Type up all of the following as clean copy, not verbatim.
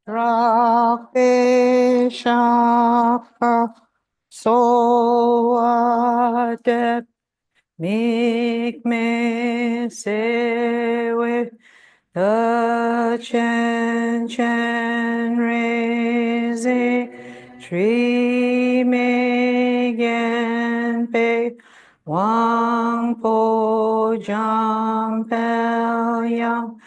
Rakeshaka Soadep Mikme Sewe the Chen Reze Shri Megan Pe Wang Po Jam Pel Yang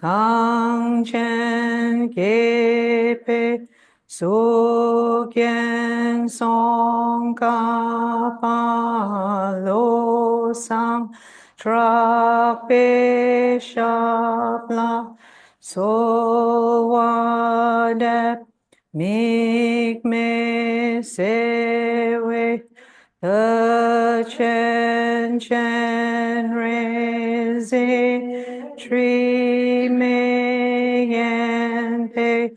Gang Chen Gepe Sukyen Song Ka Pa Lo Sang Trape Shapla So Wadep Mik Me Sewe the Chen Reze Tree Megan Pe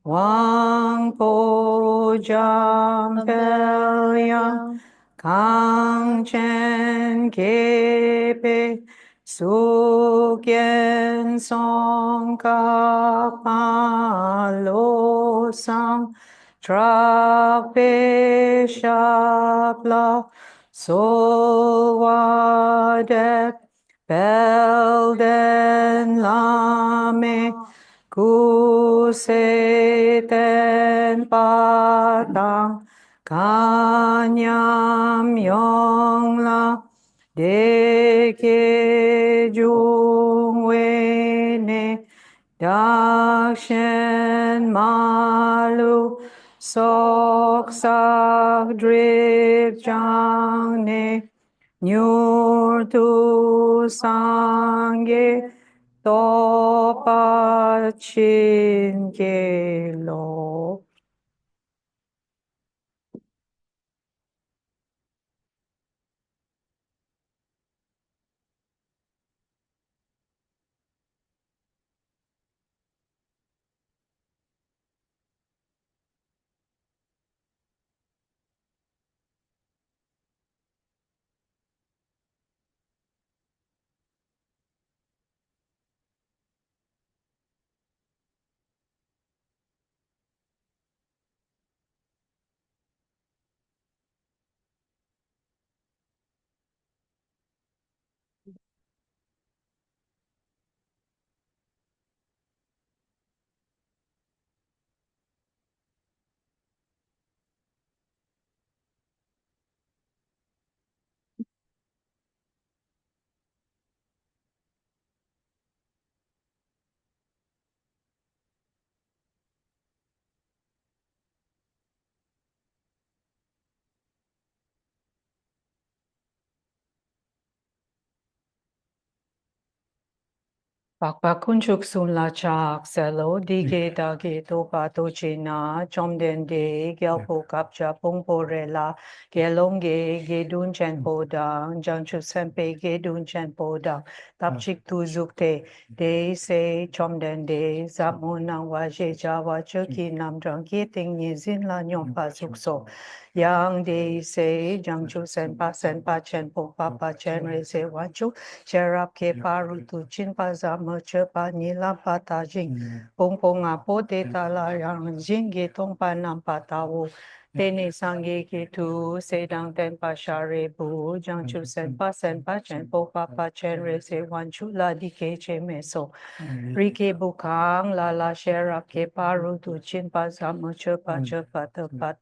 Wang Po Jam Pel Yang Kang Chen Kepe Sukyen Song Ka Pa Lo Sang Trape Shapla So Wadep Belden Lame Kuseten Patang Kanyam Yongla Deke Jungwene Dakshen Malu Sok Sak Drip Jangne Nyur Tu Sangye Topa Chin Lo. Pakpakunchuk sun la chak selo dige dage to pato chena chomden de gyalpo kapcha pongpo rela gelonge gedun chen podang jangchu sempe gedun chen podang tapchik tu zukte de se chomden de zamunang waje jawa chuki namdrang kiting nizin la nyong pa zukso yang de se jangchu senpa chen po papa chen re se wanchu cherap ke paru tu chin pa za mo che pa ni la pa ta jing pong pong a po te ta la yang jing ge tong pa nam pa ta wo te ne sang ge ke tu se dang ten pa sha re bu jang chu sen pa chen po pa chen re se wan chu la di ke che me so Rike bukang la la sherap ke paru tu chin pa za mo che pa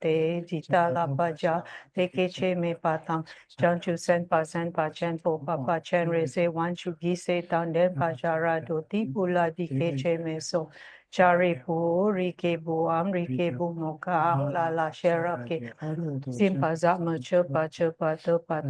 te jita la pa ja te ke che me pa tang Chan chu sen pa chen po pa chen re se wan chu gi se tan den pa jara do ti pu la di ke che me so chari pu ri ke bu am ri ke bu mo ka la la shera ke sim pa za ma che pa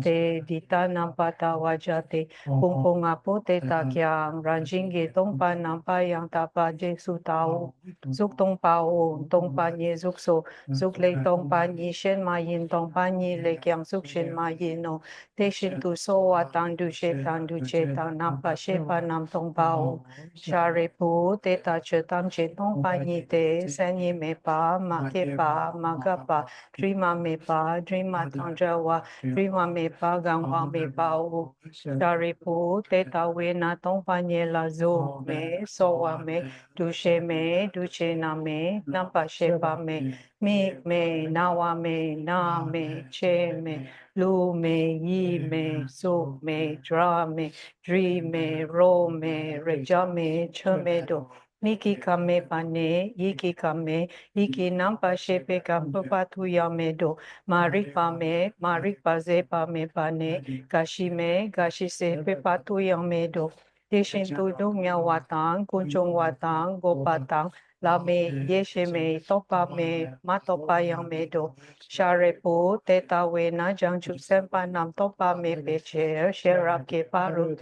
te di ta nam pa ta wa ja te pung pung a po te ta kyang ran jing ge tong pa nam pa yang ta pa je su ta o zuk tong pa o tong pa nye zuk so zuk le tong pa nyi shen ma yin tong pa nyi le kyang zuk shen ma yin no te shin tu so wa tang du she tang du che tang nam pa she pa nam tong pa o share pu te ta che tang tam che tong pa nyi te san yi me pa ma ke pa ma ga pa dreama me pa dreama tang ja wa dreama me pa gang wa me pa o shari pu te ta we na tong pa nye la zo me so wa me du she me du che na me nam pa she pa me me na wa me na me che me lu me yi me so me dra me dri me ro me re ja me che me do Niki kame pane, iki kame, iki nampa shepe kampa tu yamedo, maripa me, maripa zepa me pane, gashime, gashise pe patu yamedo. Deshin tu dumya watang, kunchong watang, gopatang, lame, yesheme, topa me, matopa yamedo. Sharepo, teta wena, jangchu sempa nam topa me peche, sherake paru.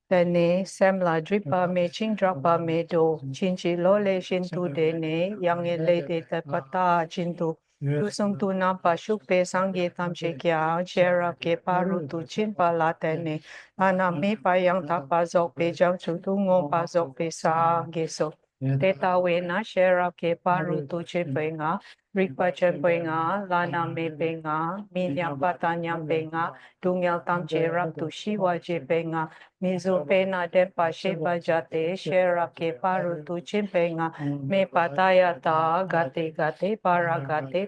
Dene semla dripa me ching drapa me do chinchi lole shintu dene yang ele de tapata chintu tusung tu na pashuk pe sangye tam kya chera ke paru tu chin pala tene ana me pa yang tapa zok pe jang chu tu ngo pa zok pe sa geso teta we na shera ke paru tu che pe nga rikpa chen pe nga lana me pe nga mi nyam patanyam pe nga tungyal tam che rap tu shiwa che pe nga Mizu pena depa sheba jate shera ke paru tu chimpenga me pataya ta gate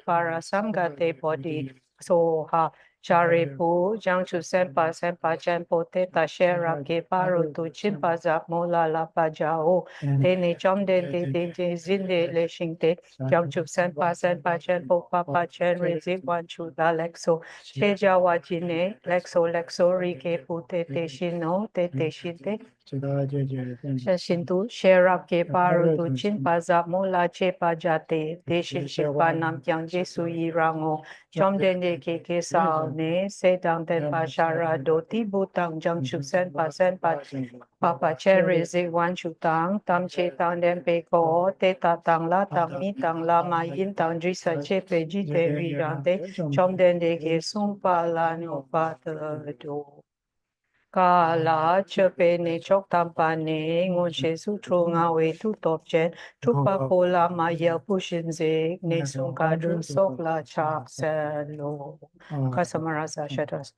para sam gate body soha Sharipu jangchu sempa champo teta shera ke paru tu chimpa zap mola la pajao tene chomden de zinde le shingte jangchu sempa champo papa chen rezi wanchu da lexo Sheja wajine lexo rike pute te shino te shinte Shashintu sherap ke paru tu chin paza mola che pajate deshin shipa nam kyang jesu yirango chomden de ke sao ne sedang den pashara do ti butang jang chu sen pa papa cherry zi wan chu tang tam che tang den pe ko te ta tang la tang mi tang la ma yin tang ji sa che pe ji te ri rang te chomden de ke sum pa la no pa te do Kala chepe ne chok tampa ne ngon she su tro nga we tu top chen tu pa pola ma ya pushin ze ne sung ka drum sok la chak se lo kasamarasa shatas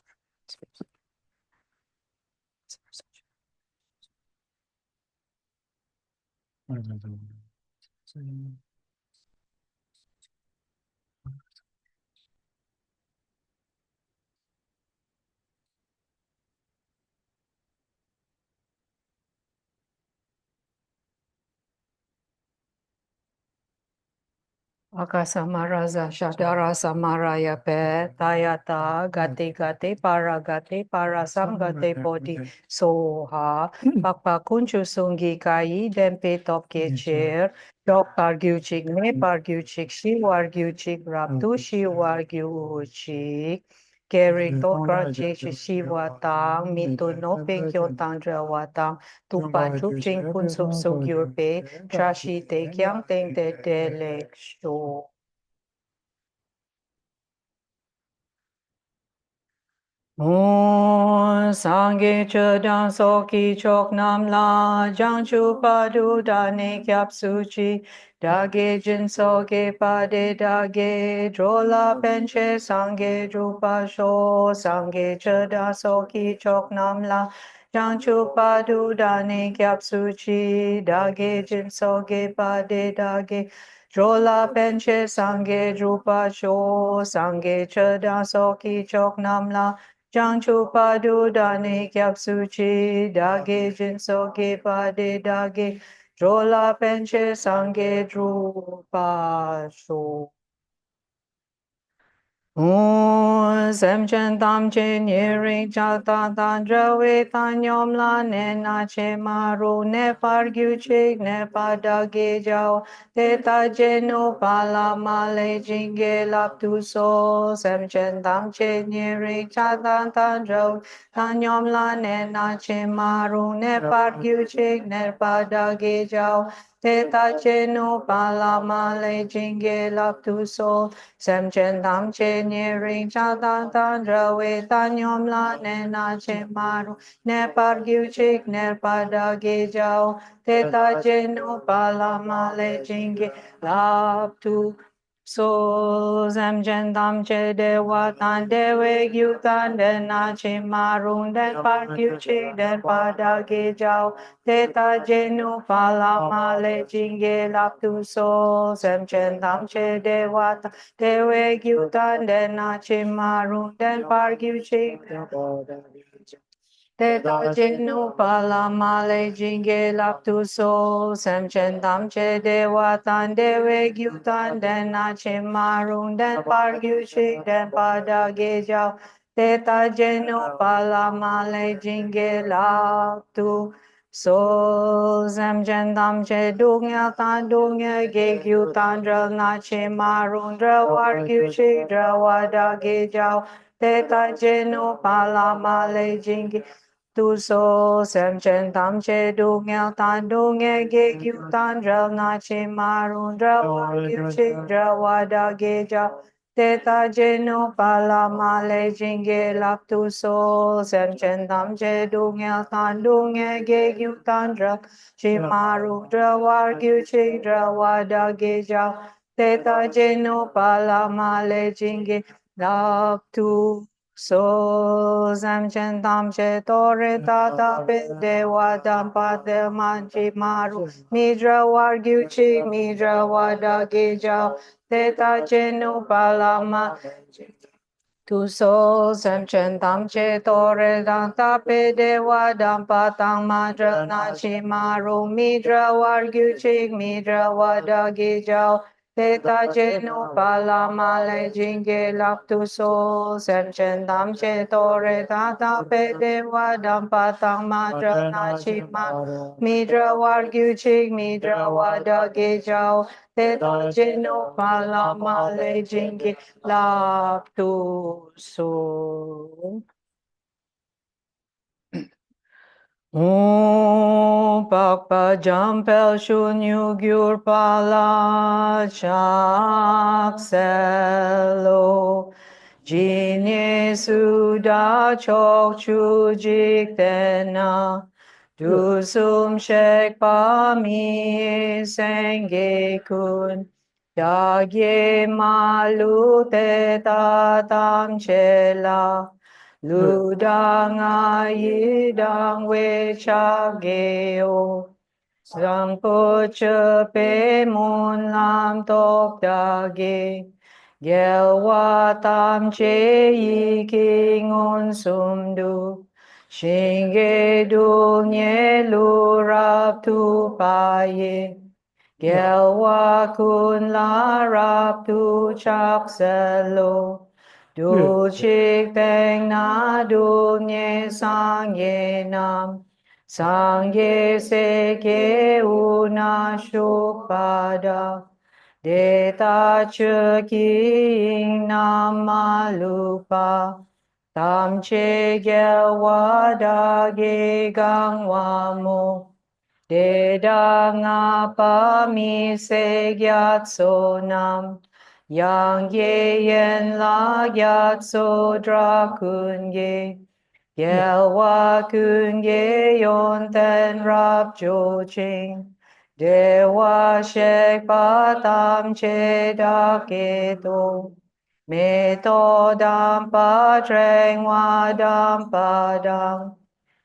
Akasamaraza Shadara Samaraya Pe Tayata Gate Para Samgate Bodhi Soha Pakpa Kunchu Sungi Kai Dempe Topke Chair Dok Pargyuchik Ne Pargyuchik Shiwargyuchik Raptu Shiwargyuchik Keri Tokra Chik Shiwa Tang Mitu No Penkyo Tandra Watang Tupa Chupching Kun Sup Sugyurpe Shashi Te Kyang Teng Te Te Lek Sho Mo Sangye Chedang Soki Chok Nam La Jang Chu Pa Du Da Ne Kyap Su Chi Dage Jin Soke Pa De Dage Drola Penche Sangye Drupa Sho Sangye Chedang Soki Chok Nam La Jang Chu Pa Du Da Ne Kyap Su Chi Dage Jin Soke Pa De Dage Drola Penche Sangye Drupa Sho Sangye Chedang Soki Chok Nam La Jang chu pa du da ne kyap su chi da ge jin so ge pa de da ge drola penche sangye dru pa sho. Sem chen tam che nye ring cha ta tan dra we tan yom la ne na che ma ru ne par gyu chik ne pa da ge jao te ta je no pa la ma le jing ge lap tu so sem chen tam che nye ring cha ta tan dra we tan yom la ne na che ma ru ne par gyu chik ne pa da ge jao te ta che no pa la ma le jing ge lap tu so sem chen tam che nye ring cha ta tan ra we ta nyom la ne na che maru ne par gyu chik ne pa da ge jao te ta che no pa la ma le jing ge lap tu so zam chen tam che de wa tan de we gyu tan de na che marung de pa gyu chi de pa da ge jao te ta je nu pa la ma le jing ge lap tu so zam chen tam che de wa tan de we gyu tan de na che marung de pa gyu chi te ta je nu pa la ma le jing ge lap tu so sam chen tam che de wa tan de we gyu tan de na che ma rung den par gyu chi den pa da ge jiao te ta je nu pa la ma le jing ge lap tu so sam chen tam che du ngya tan du ngya ge gyu tan dra na che ma rung dra war gyu chi dra wa da ge jiao te ta je nu pa la ma le jing ge tu so sem chen tam che du nghèo tan du nghe ge gyu tan rao na che ma run rao wa gyu chi rao wa da ge ja te ta je no pa la ma le jing ge lap tu so sem chen tam che du nghèo tan du nghe ge gyu tan rao che ma run rao wa gyu chi rao wa da ge ja te ta je no pa la ma le jing ge lap tu so sam chen tam che tore ta ta pe de wa dam pa de man chi maru mi dra war gyu chi mi dra wa da ge ja te ta che nu pa la ma tu so sam chen tam che tore ta ta pe de wa dam pa tang ma dra na chi maru mi dra war gyu chi mi dra wa da ge ja te ta che no pa la ma le jing ge lap tu so sem chen tam che to re ta ta pe de wa dam pa tang ma dra na chi ma mi dra war gyu chi mi dra wa da ge jao te ta che no pa la ma le jing ge lap tu so Pak pa jam pel shun yu gyur pa la chak selo Jinye suda chok chu jik tena Du sum shek pa mi senge kun Yagye malu te ta tam che la Ludang ayidang we chageo Sangpo chepe mun lam tok dage Gelwa tam che yi kingun sumdu Shinge du nye lu rap tu pa ye Gelwa kun la rap tu chak selo Du chik teng na du nye sang ye nam sang ye se ke u na shuk pada de ta che ki nam ma lu pa tam che gel wa da ge gang wa mo de da nga pa mi se gyat so nam Yang ye yen la gyat so dra kun ye Yel wa kun ye yon ten rap jo ching De wa shek pa tam che da ke to Me to dam pa treng wa dam pa dam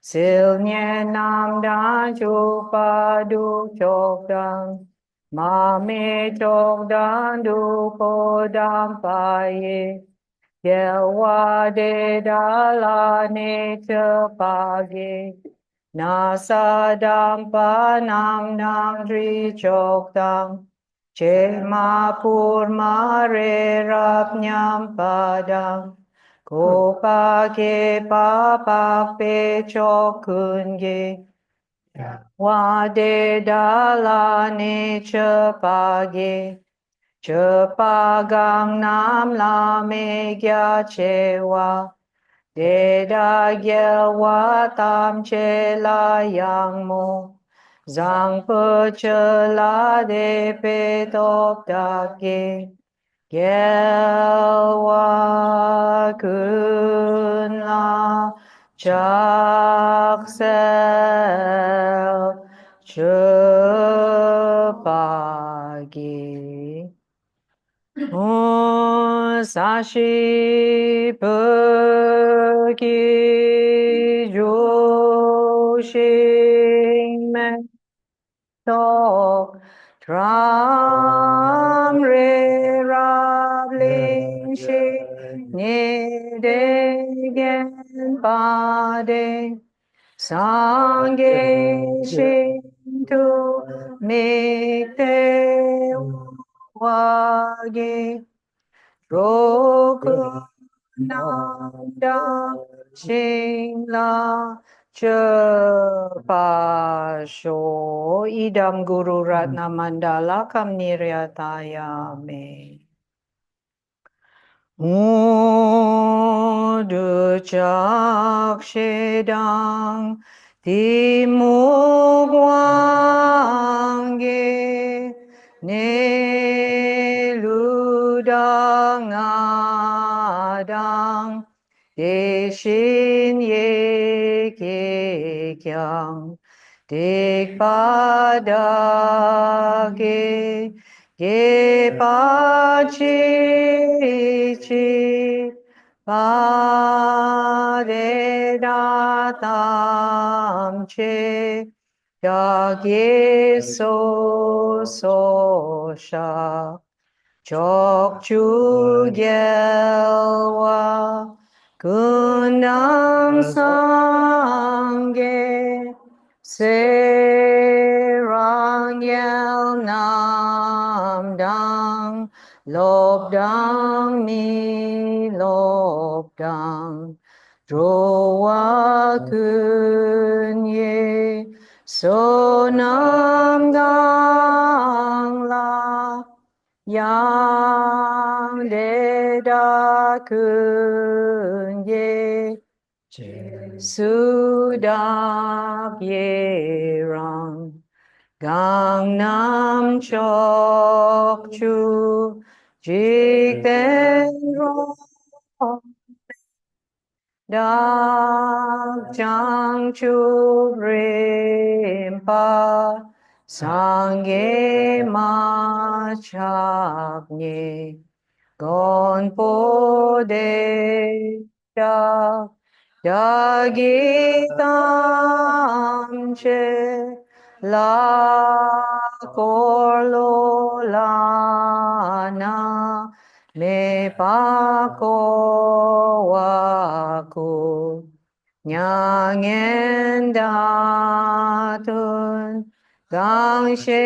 Sil nyen nam dan chu pa du chok dam Ma me chok dan du po dam pa ye Yel wa de da la ne che pa ge Na sa dam pa nam nam dri chok dam Che ma pur ma re rap nyam pa dam Ko pa ke pa pa pe chok kun ge Wa de da la ne che pa ge Che pa gang nam la me gya che wa De da gyel wa tam che la yang mo Giang phơ chơ la de pe top da ge Gel wa kun la chak sel chö pa gi sashi pu ki jo shing men to tram re rab ling shi ni de gen pa de sangye shi tu mi te wa ge roku nanda shing la pa sho idam guru ratna mandala kam niryataya me du chak shedang ti mu gwang ge ne lu dang adang de shin ye ke kyang dik pa da ge pa chi pa de da tam che da ge so sha chok chu gelwa kunam sangye se rang yel nam dang lop dang mi lop dang dro wa kun ye so nam dang la yang de da kun ye su da ye rang gang nam chok chu jik ten ro dak chang chu rim pa sangye ma chak nye gon po de da gi tam che la kor lo la na me pa ko wa ku nhang en da tun gang she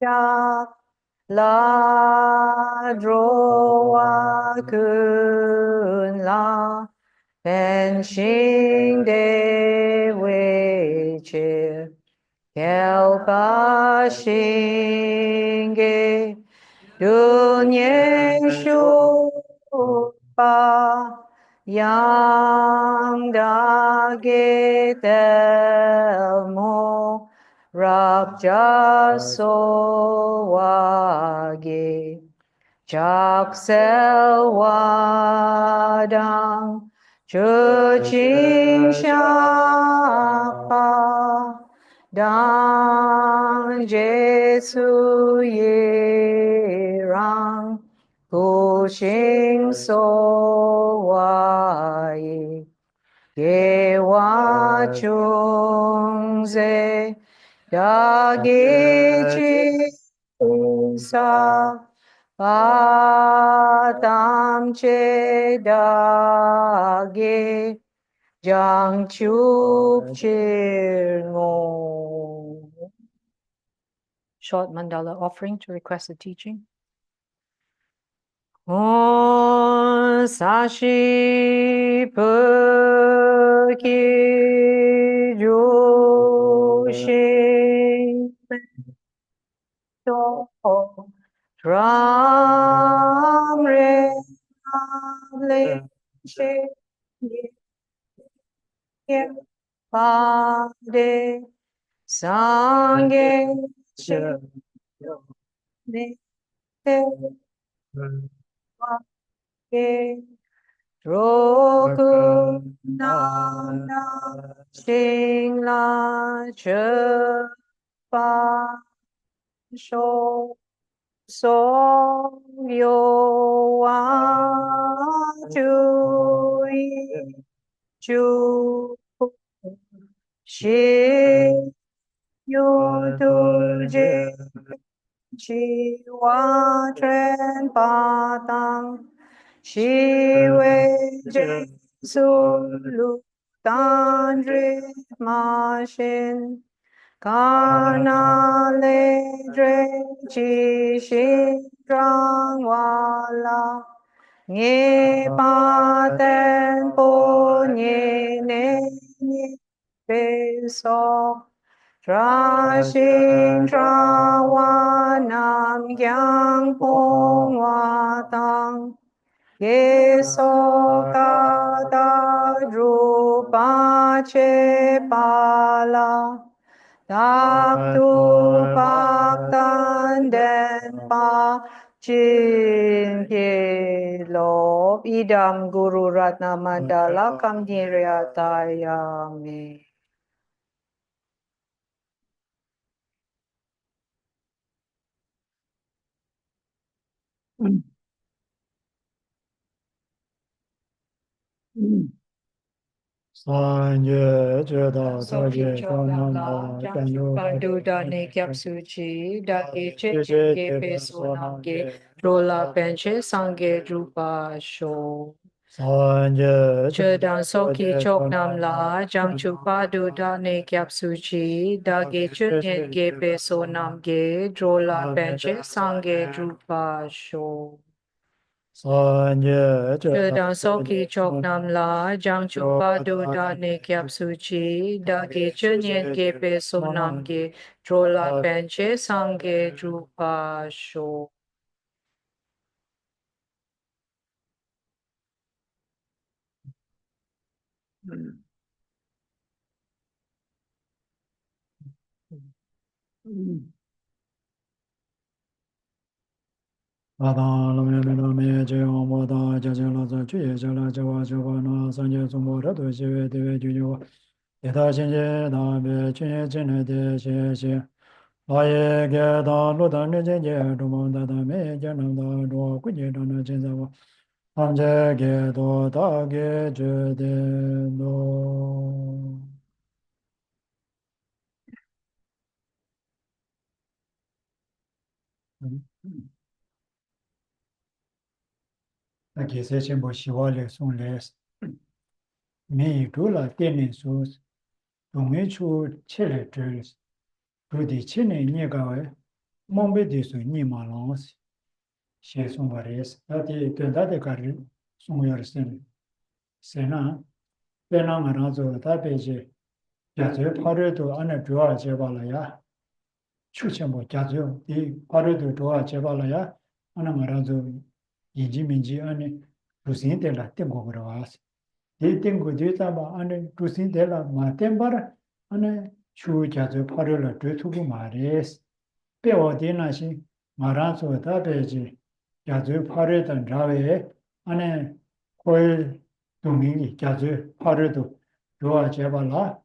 da la dro wa kun la pen shing de we che kel pa shing ge dun yen shu pa yang da ge tel mo rap ja so wa ge chak sel wa dang chu ching sha pa dang jesu ye rang ku shing so wa ye ge wa chung ze da ge chi sa pa tam che da ge jang chup chir ngo. Short mandala offering to request the teaching. Sashi pu ki jo shi to ram re le she ye Pade Sangye Nite Wake Roku Nana Shingla Chepa Sho So Yo Wa Chui Chu Shi Yu Tu Ji Chi Wa Tren Pa Tang Shi Wei Jie Su Lu Tan Ri Ma Shin Kana Le Dre Chi Shi Zhang Wa La Nye Pa Ten Po Nye Ne Nye Pe So Tra Shin Tra Wa Nam Gyang Pong Wa Tang Ye So Ka Ta Dru Pa Che Pa La Tak Tu Pak Tan Den Pa Chin Ye Lo Idam Guru Ratna Mandala Kam Niryatayami. Sanje Jeda Soki Taje Cholam La Kanamba Jamchu Pandu Dani Kyap Suchi Daki Che Gepe Sonamge Rola Penche Sange Drupa Sho Sanje Chedan Soki Choknam La Jamchu Padu Dani Kyap Suchi Dagi Chutnyen Gepe Sonamge Drola Penche Sange Drupa Sho Sanje Chedan Soki Choknam La Jamchu Padu Dani Kyap Suchi Dagi Chutnyen Gepe Sonamge Drola Penche Sange Drupa Sho Adang Lame Lame Je Ombo Da Jaja La Za Chuye Jala Jawa Jawa Na Sanje Sumbo Rato Shive Deve Jujo Yeda Shinje Da Be Chunye Chine De She She Aye Ge Da Lu Da Ne Je Je Dumo Da Da Me Je Nam Da Do Ku Je Da Na Chen Sa Wa Sanje Ge Do Da Ge Je De Do Ake Se Shenpo Shiwa Le Song Le Me Du La Tene Su Dongme Chu Che Le Zhe Du Di Che Ne Nye Ga We Mongbe Di Su Nye Ma Lang Si She Song Ba Re Si Da Di Duen Da De Ka Ri Song Yor Sen Se Na Pe Na Nga Rang Zo Da Pe Je Jia Zui Pa Re Du Ane Zhuwa Je Ba La Ya Chu Shenpo Jia Zui Di Pa Re Du Zhuwa Je Ba La Ya Ane Nga Rang Zo Yin Ji Min Ji Ane Ru Sin De La Ten Go Go Ra Wa Si Di Ten Go Di Ta Ba Ane Ru Sin De La Ma Ten Ba Ra ane Chu Jia Zui Pa Re La Zhui Tu Bu Ma Re Si Pe Wo Di Na Xin Nga Rang Zo Da Pe Je Jia Zui Pa Re Dan Ra We ane Koi Dung Ming Yi Jia Zui Pa Re Du Zhuwa Je Ba La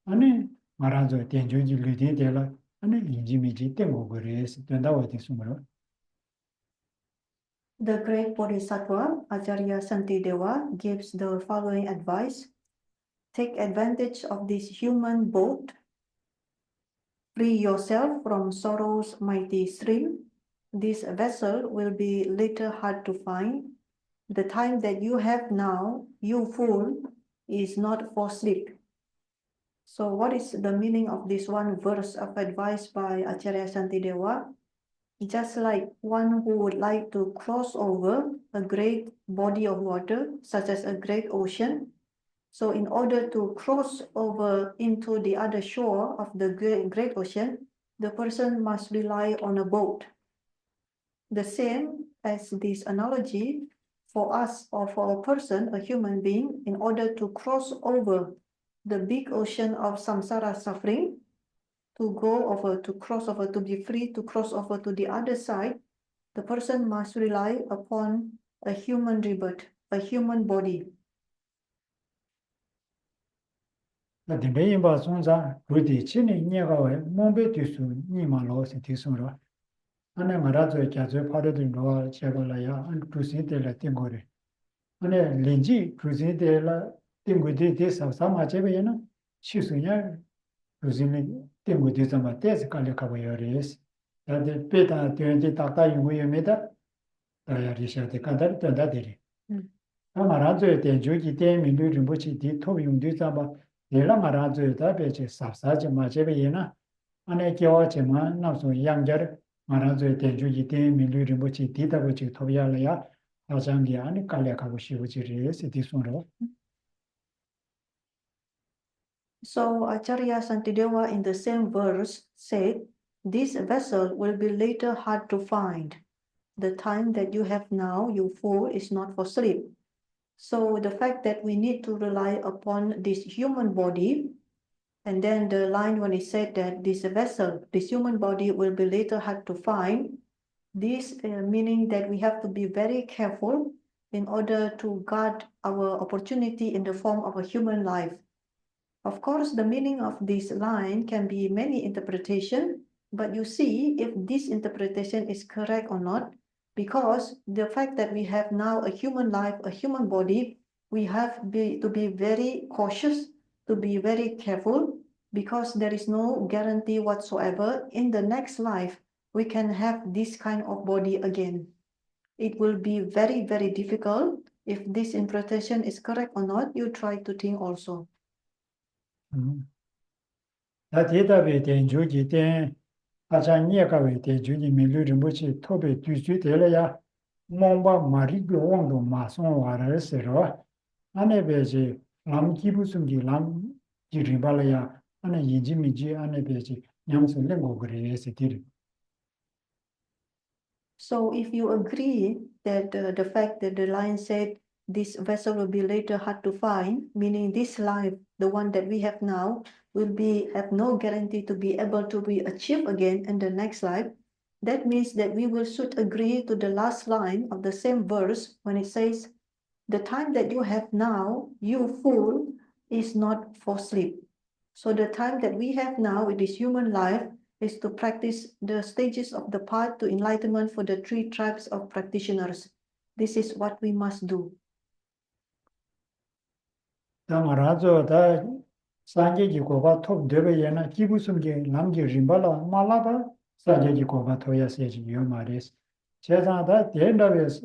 ane Nga Rang Zo Dian Zhui Ji Lu Di De La ane Yin Ji Mi Ji Ten Go Go Re Si Duan Da Wo Di Sung Ro. The great Bodhisattva, Acharya Santidewa, gives the following advice. Take advantage of this human boat. Free yourself from sorrow's mighty stream. This vessel will be later hard to find. The time that you have now, you fool, is not for sleep. So what is the meaning of this one verse of advice by Acharya Santidewa? Just like one who would like to cross over a great body of water, such as a great ocean. So in order to cross over into the other shore of the great ocean, the person must rely on a boat. The same as this analogy, for us or for a person, a human being, in order to cross over the big ocean of samsara suffering, to go over, to cross over, to be free to cross over to the other side, the person must rely upon a human rebirth, a human body. 나 딘베인 바 손자 루디 치니 녀가에 몸베 뒤수 니마로스 뒤수로 안에 말아줘 자주 파르들 노아 제발라야 안 두시데라 띵고레 안에 린지 두시데라 띵고디 데서 사마제베나 시수냐 두시니 띵고디 사마 데스 칼레카바요레스 다데 페타 되는지 딱다 유고요메다 다야리샤데 간다르 된다데리 아마라줘에 대조기 때문에 누르부치 디토용도 잡아 내가 말아줘야 배제 삽사지 마제베이나 안에 겨워지만 나서 양자를 말아줘야 대조기 때문에 누르부치 디다부치 토비알이야 하장기 안에 깔려가고 싶어지리 시디손으로 So Acharya Santideva in the same verse said, this vessel will be later hard to find. The time that you have now, you fool, is not for sleep. So the fact that we need to rely upon this human body, and then the line when he said that this vessel, this human body will be later hard to find, this meaning that we have to be very careful in order to guard our opportunity in the form of a human life. Of course, the meaning of this line can be many interpretations, but you see if this interpretation is correct or not, because the fact that we have now a human life, a human body, we have to be very cautious, to be very careful, because there is no guarantee whatsoever in the next life we can have this kind of body again. It will be very, very difficult. If this interpretation is correct or not, you try to think also. 다 대답에 대한 조기 때 아장니가에 대한 조기 밀루르부치 토베 뒤수되려야 몸바 마리고 원도 마송 와르스로 안에 베지 남기부승기 남 지리발야 안에 이지미지 안에 베지 냠슬랭고 그래서 딜 So if you agree that the fact that the line said this vessel will be later hard to find, meaning this life, the one that we have now, will have no guarantee to be able to be achieved again in the next life, that means that we should agree to the last line of the same verse when it says, the time that you have now, you fool, is not for sleep. So the time that we have now with this human life is to practice the stages of the path to enlightenment for the 3 tribes of practitioners. This is what we must do. 다마라조 다 산계기 고바 톱 되베야나 기부승기 남기 림발라 말라바 산계기 고바 토야세지 요마레스 제자다 된다베스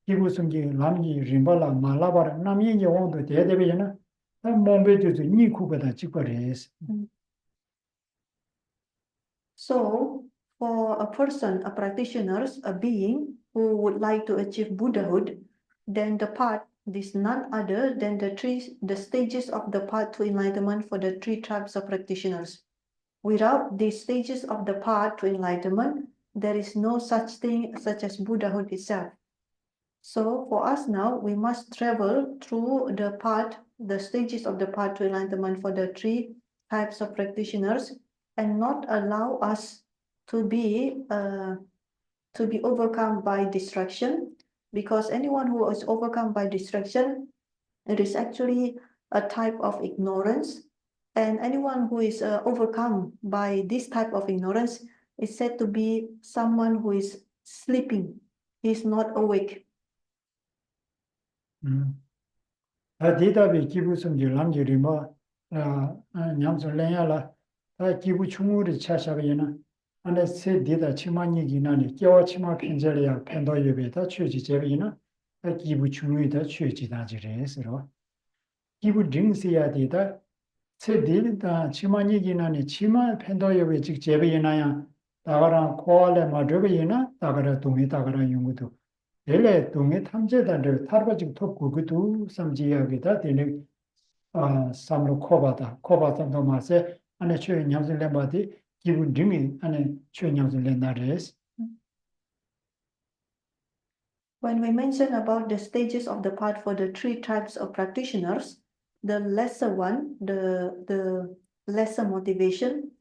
기부승기 남기 림발라 말라바 남이게 원도 되데베야나 몸베도 니쿠바다 찍거레스 So for a person, a practitioner, a being who would like to achieve Buddhahood, then the path is none other than the stages of the path to enlightenment for the 3 tribes of practitioners. Without these stages of the path to enlightenment, there is no such thing such as Buddhahood itself. So for us now, we must travel through the path, the stages of the path to enlightenment for the 3 types of practitioners, and not allow us to be overcome by distraction, because anyone who is overcome by distraction, it is actually a type of ignorance, and anyone who is overcome by this type of ignorance is said to be someone who is sleeping, he is not awake. 대답이 기부승기 남기리 뭐 냠슬랭야라 다 기부 충우리 차샤베나 안에 세 디다 치마니기나니 깨와 치마 편절이야 편도 예배다 취지 제비나 기부 충우이다 취지다지레스로 기부 딩스야 디다 세 디다 치마니기나니 치마 편도 예배 즉 제비나야 다가라 코알레 마드베이나 다가라 동이 다가라 용구도 엘레 동의 탐제단들 타르바직 톱고 그도 삼지야기다 되는 삼로 코바다 마세 안에 최 냠슬레바디 기분 등이 안에 최 냠슬레나레스 When we mention about the stages of the path for the 3 types of practitioners, the lesser one, the lesser motivation,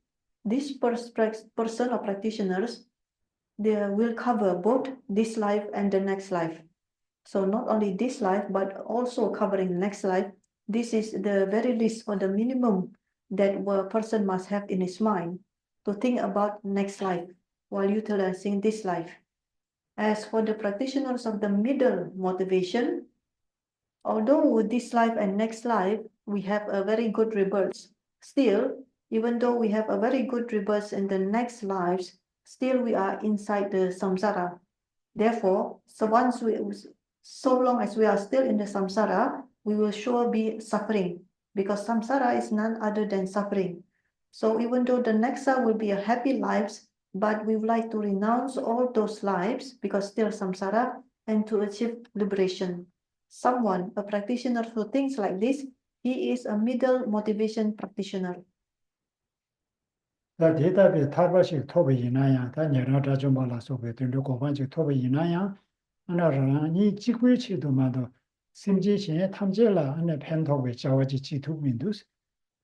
this person or practitioners, they will cover both this life and the next life. So not only this life, but also covering next life. This is the very least or the minimum that a person must have in his mind to think about next life while utilizing this life. As for the practitioners of the middle motivation, although with this life and next life, we have a very good rebirth. Still, even though we have a very good rebirth in the next lives, still we are inside the samsara. Therefore, so long as we are still in the samsara, we will sure be suffering, because samsara is none other than suffering. So even though the next life will be a happy lives, but we would like to renounce all those lives because still samsara and to achieve liberation. Someone, a practitioner who thinks like this, he is a middle motivation practitioner. 다 대답에 탈바식 톱이 이나야 다 내려다 좀 말아서 그들도 고반지 톱이 이나야 하나라니 이 지구치도마도 심지신의 탐제라 안에 펜톱에 자와지 지투민두스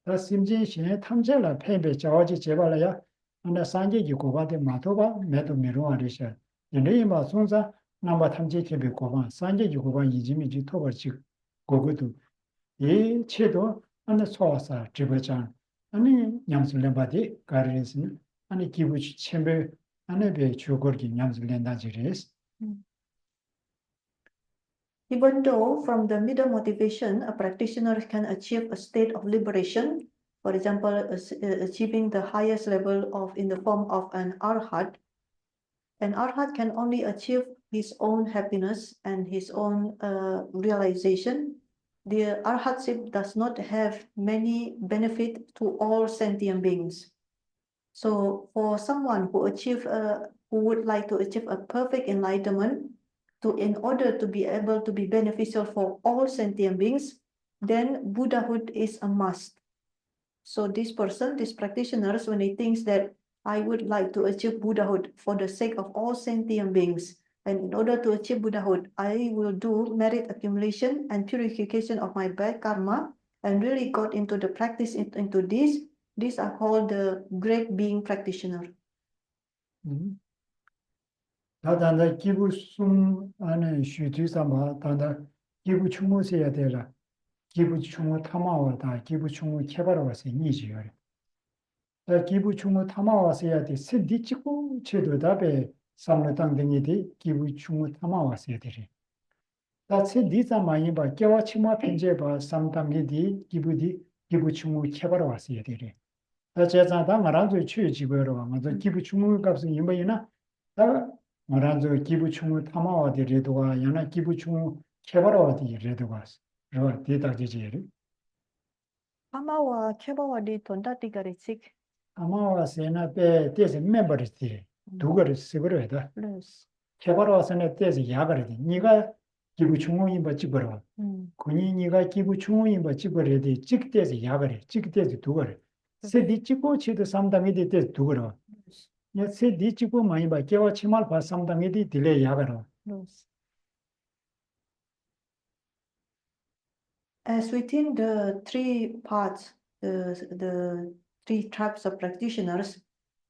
다 심지신의 탐제라 펜베 자와지 제발이야 안에 산지기 고바데 마토바 매도 미로아리샤 이네마 손자 남바 탐제 개비 고반 산지기 고반 이지미지 토버지 고고도 이 체도 안에 소화사 지배장 아니 냠슬렘바디 가르레스는 아니 기부치 쳔베 안에베 주거기 냠슬렌다지레스 Even though from the middle motivation, a practitioner can achieve a state of liberation, for example, achieving the highest level of in the form of an arhat can only achieve his own happiness and his own realization. The arhatship does not have many benefit to all sentient beings. So for someone who would like to achieve a perfect enlightenment, in order to be able to be beneficial for all sentient beings, then Buddhahood is a must. So this practitioners, when he thinks that I would like to achieve Buddhahood for the sake of all sentient beings, and in order to achieve Buddhahood, I will do merit accumulation and purification of my bad karma, and really got into the practice into this. These are called the great being practitioner. 다단다 기부 숨 안에 쉬뒤사마 단다 기부 충무세야 되라 기부 충무 탐아와다 기부 충무 개발와서 이지요 다 기부 충무 탐아와서야 돼 세디 찍고 제도답에 삼르당 등이디 기부 충무 탐아와서야 되리 다 세디자 많이 봐 개와 치마 편제 봐 삼당이디 기부디 기부 충무 개발와서야 되리 다 제자다 말아도 취지고로 와서 기부 충무 값은 이뭐이나 다 말아서 기부 충무 탐아와디 레도가 야나 기부 충무 개발와디 레도가 저 대다지지를 Amawa kebawa di tonda tiga risik. 아마와세나 배 대세 멤버리티 두거를 쓰거려 해다 Plus. 개발와서는 대세 야거리 네가 기부 충무인 바 찍어라 군이 네가 기부 충무인 바 찍어야 돼 찍대세 야거리 찍대세 두거리 세디 찍고 치도 삼당이 돼 두거라 야 세디 찍고 많이 봐 개와 치말 봐 삼당이 돼 딜레 야거라 Plus. As within the three parts, the three types of practitioners,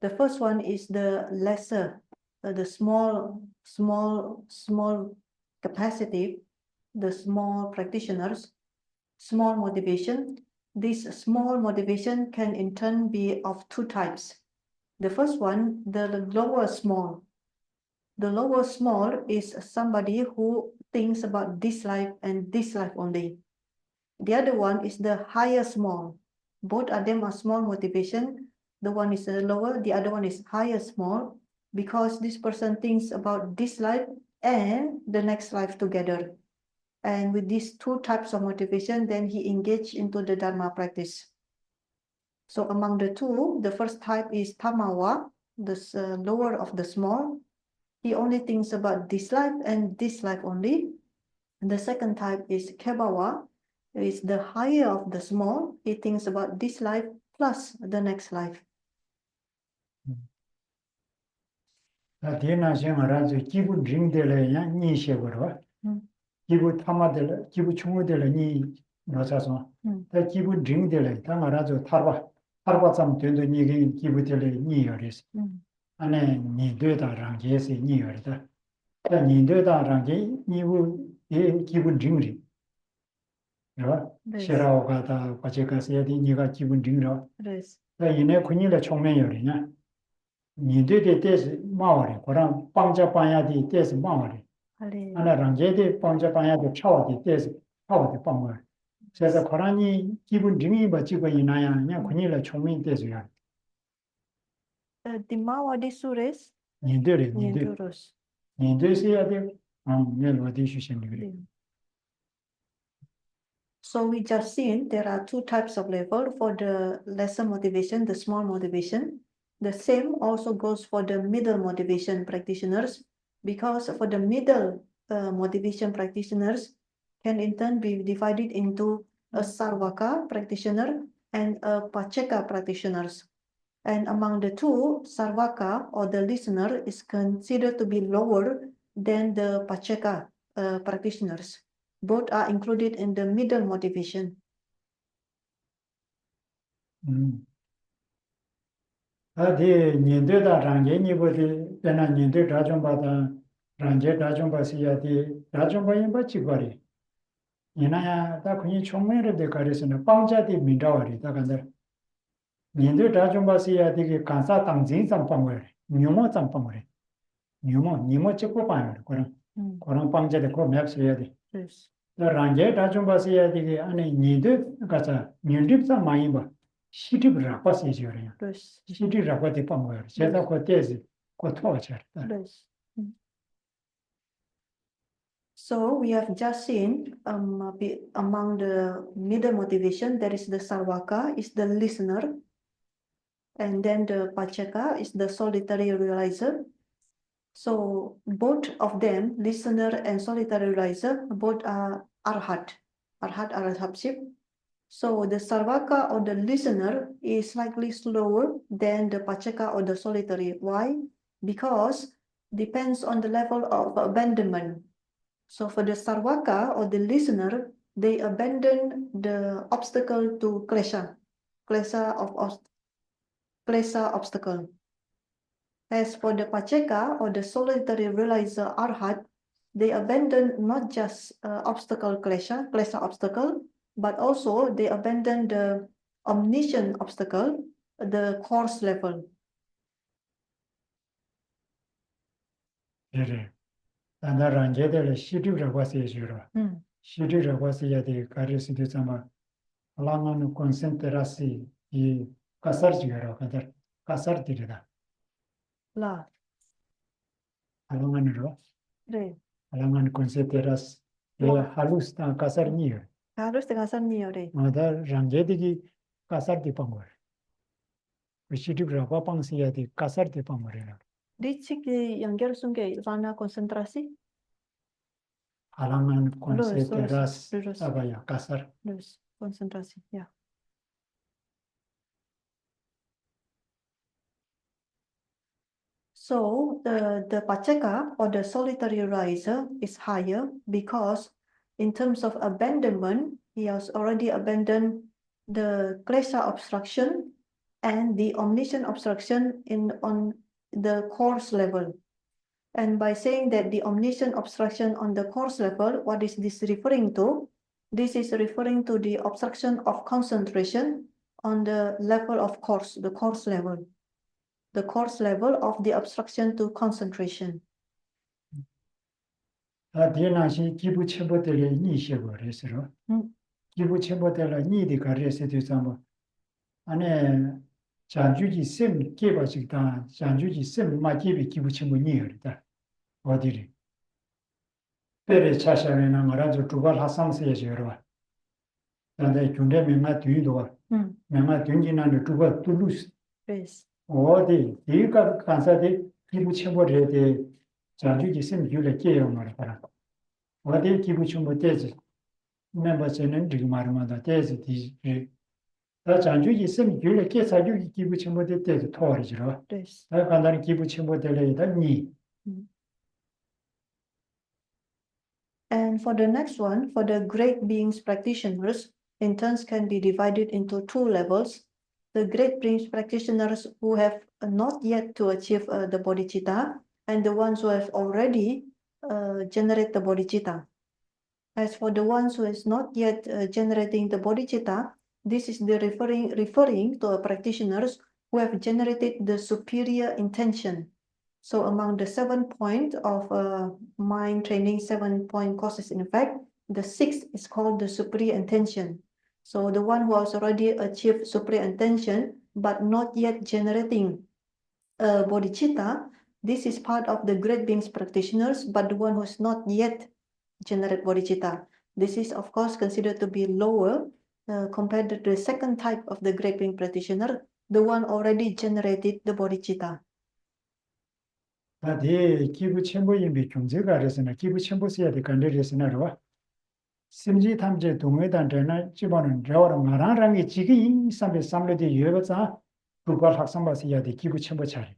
the first one is the lesser, the small capacity, the small practitioners, small motivation. This small motivation can in turn be of two types. The first one, the lower small. The lower small is somebody who thinks about this life and this life only. The other one is the higher small. Both of them are small motivation. The one is lower, the other one is higher small, because this person thinks about this life and the next life together. And with these two types of motivation, then he engaged into the Dharma practice. So among the two, the first type is Tamawa, the lower of the small. He only thinks about this life and this life only. And the second type is Kebawa, is the higher of the small. He thinks about this life plus the next life. 다 대나신 알아서 기부 링들에 야 니셔버와 기부 탐아들 기부 충무들 니 로차서 음. 다 기분 링들에 당하라죠 타르바 좀 된도 니게 기부들에 니여리스 안에 니되다랑 예세 니여다 다 니되다랑 게 니부 예 기분 링리 네. 시라오가다 과제가서야 돼 니가 기분 링러 그래서 다 이내 군일의 총명열이냐 니되게 때스 마와리 그럼 빵자 빵야디 때스 마와리 할래. 하나랑 제대 빵자 빵야디 차와디 때스 차와디 빵월 그래서 고라니 기분 링이 버지고 이나야 그냥 군일의 총명 때스야 Dimawadi Suresh, 니들이 Nindurus. 니들이야 돼 멜로디 주시는 So we just seen there are two types of level for the lesser motivation, the small motivation. The same also goes for the middle motivation practitioners, because for the middle motivation practitioners can in turn be divided into a Sarvaka practitioner and a Pacheka practitioners. And among the two, Sarvaka or the listener is considered to be lower than the Pacheka practitioners. Both are included in the middle motivation. 아디 년대다 랑게니보디 배나 년대 라좀바다 랑게 라좀바시야디 라좀바인 바치거리 이나야 다 그니 총매를 데가리스는 빵자디 민다와리 다간다 년대 라좀바시야디게 간사 당진 삼빵거리 뉴모 삼빵거리 뉴모 찍고 봐요 그런 빵자데 그 맵스야디 Yes. 랑게 라좀바시야디게 안에 년대 가자 년립사 많이 봐 시립을 라빠시지요래요 Yes. 시리라고 대판 거예요. 제가 그 때지 그 토하죠. Yes. So we have just seen among the middle motivation, there is the Sarvaka, is the listener, and then the Pacheka is the solitary realizer. So both of them, listener and solitary realizer, both are Arhat, Arhatship. So the Sarvaka or the listener is slightly slower than the Pacheka or the solitary. Why? Because depends on the level of abandonment. So for the Sarvaka or the listener, they abandon the obstacle to klesha obstacle. As for the Pacheka or the solitary realizer Arhat, they abandon not just klesha obstacle, but also they abandon the omniscient obstacle, the course level. 예. 나랑 제대로 시리라고 해서요. 시리라고 해야 돼. 가르치도 참 알아가는 콘센트라시 이 가서지요. 가서 가서들이다. La. 알아가는로. 네. 알아가는 콘센트라스 예 할루스타 가서니요. Harus dengan 네. 마다 랑제디기 가서디 방거. 시리라고 방시야 돼. 가서디 방거래요. Di sini yang langsung ke zona konsentrasi. Alangan konsentrasi Lurus. apa ya kasar. Lurus, konsentrasi, ya. So the Pacheka or the solitary riser is higher because in terms of abandonment, he has already abandoned the klesha obstruction and the omniscient obstruction on the course level. And by saying that the omniscient obstruction on the course level, what is this referring to? This is referring to the obstruction of concentration on the level of course, the course level. The course level of the obstruction to concentration. 디나시 기부 첨부들이 니시고 그래서로. 기부 첨부들은 니디 가르쳐도 참 안에 잔주지 셈 개바식다 잔주지 셈 마기비 기부 첨부 니어다. 어디리. 베레 차샤에는 말아서 두발 하상세에 저러. 근데 군대 명마 뒤도 명마 뒤지나는 두발 뚫루스. Yes. 어디 이가 간사대 기부 첨부를 돼 잔주지 셈 유래 깨요 말하라. 어디 기부 첨부 되지. 멤버스는 지금 말마다 되지 뒤. 다 잔주지 셈 유래 깨 사주기 기부 첨부 되지 토어지로. Yes. 다 간단히 기부 첨부 될래다 니. And for the next one, for the great beings practitioners, interns can be divided into two levels. The great beings practitioners who have not yet to achieve the bodhicitta, and the ones who have already generate the bodhicitta. As for the ones who is not yet generating the bodhicitta, this is the referring to practitioners who have generated the superior intention. So among the 7 points of mind training, 7-point courses, in fact, the 6th is called the superior intention. So the one who has already achieved superior intention but not yet generating bodhicitta, this is part of the great beings practitioners, but the one who is not yet generate bodhicitta. This is of course considered to be lower compared to the second type of the great being practitioner, the one already generated the bodhicitta. 다디 기부 첨부인비 경제가 그래서는 기부 첨부해야 될 간절해서는 심지 탐제 동의단체나 집안은 저랑 나랑이 지금 삼배 삼례대 유여자 국가 학생바서야 돼 기부 첨부 차례.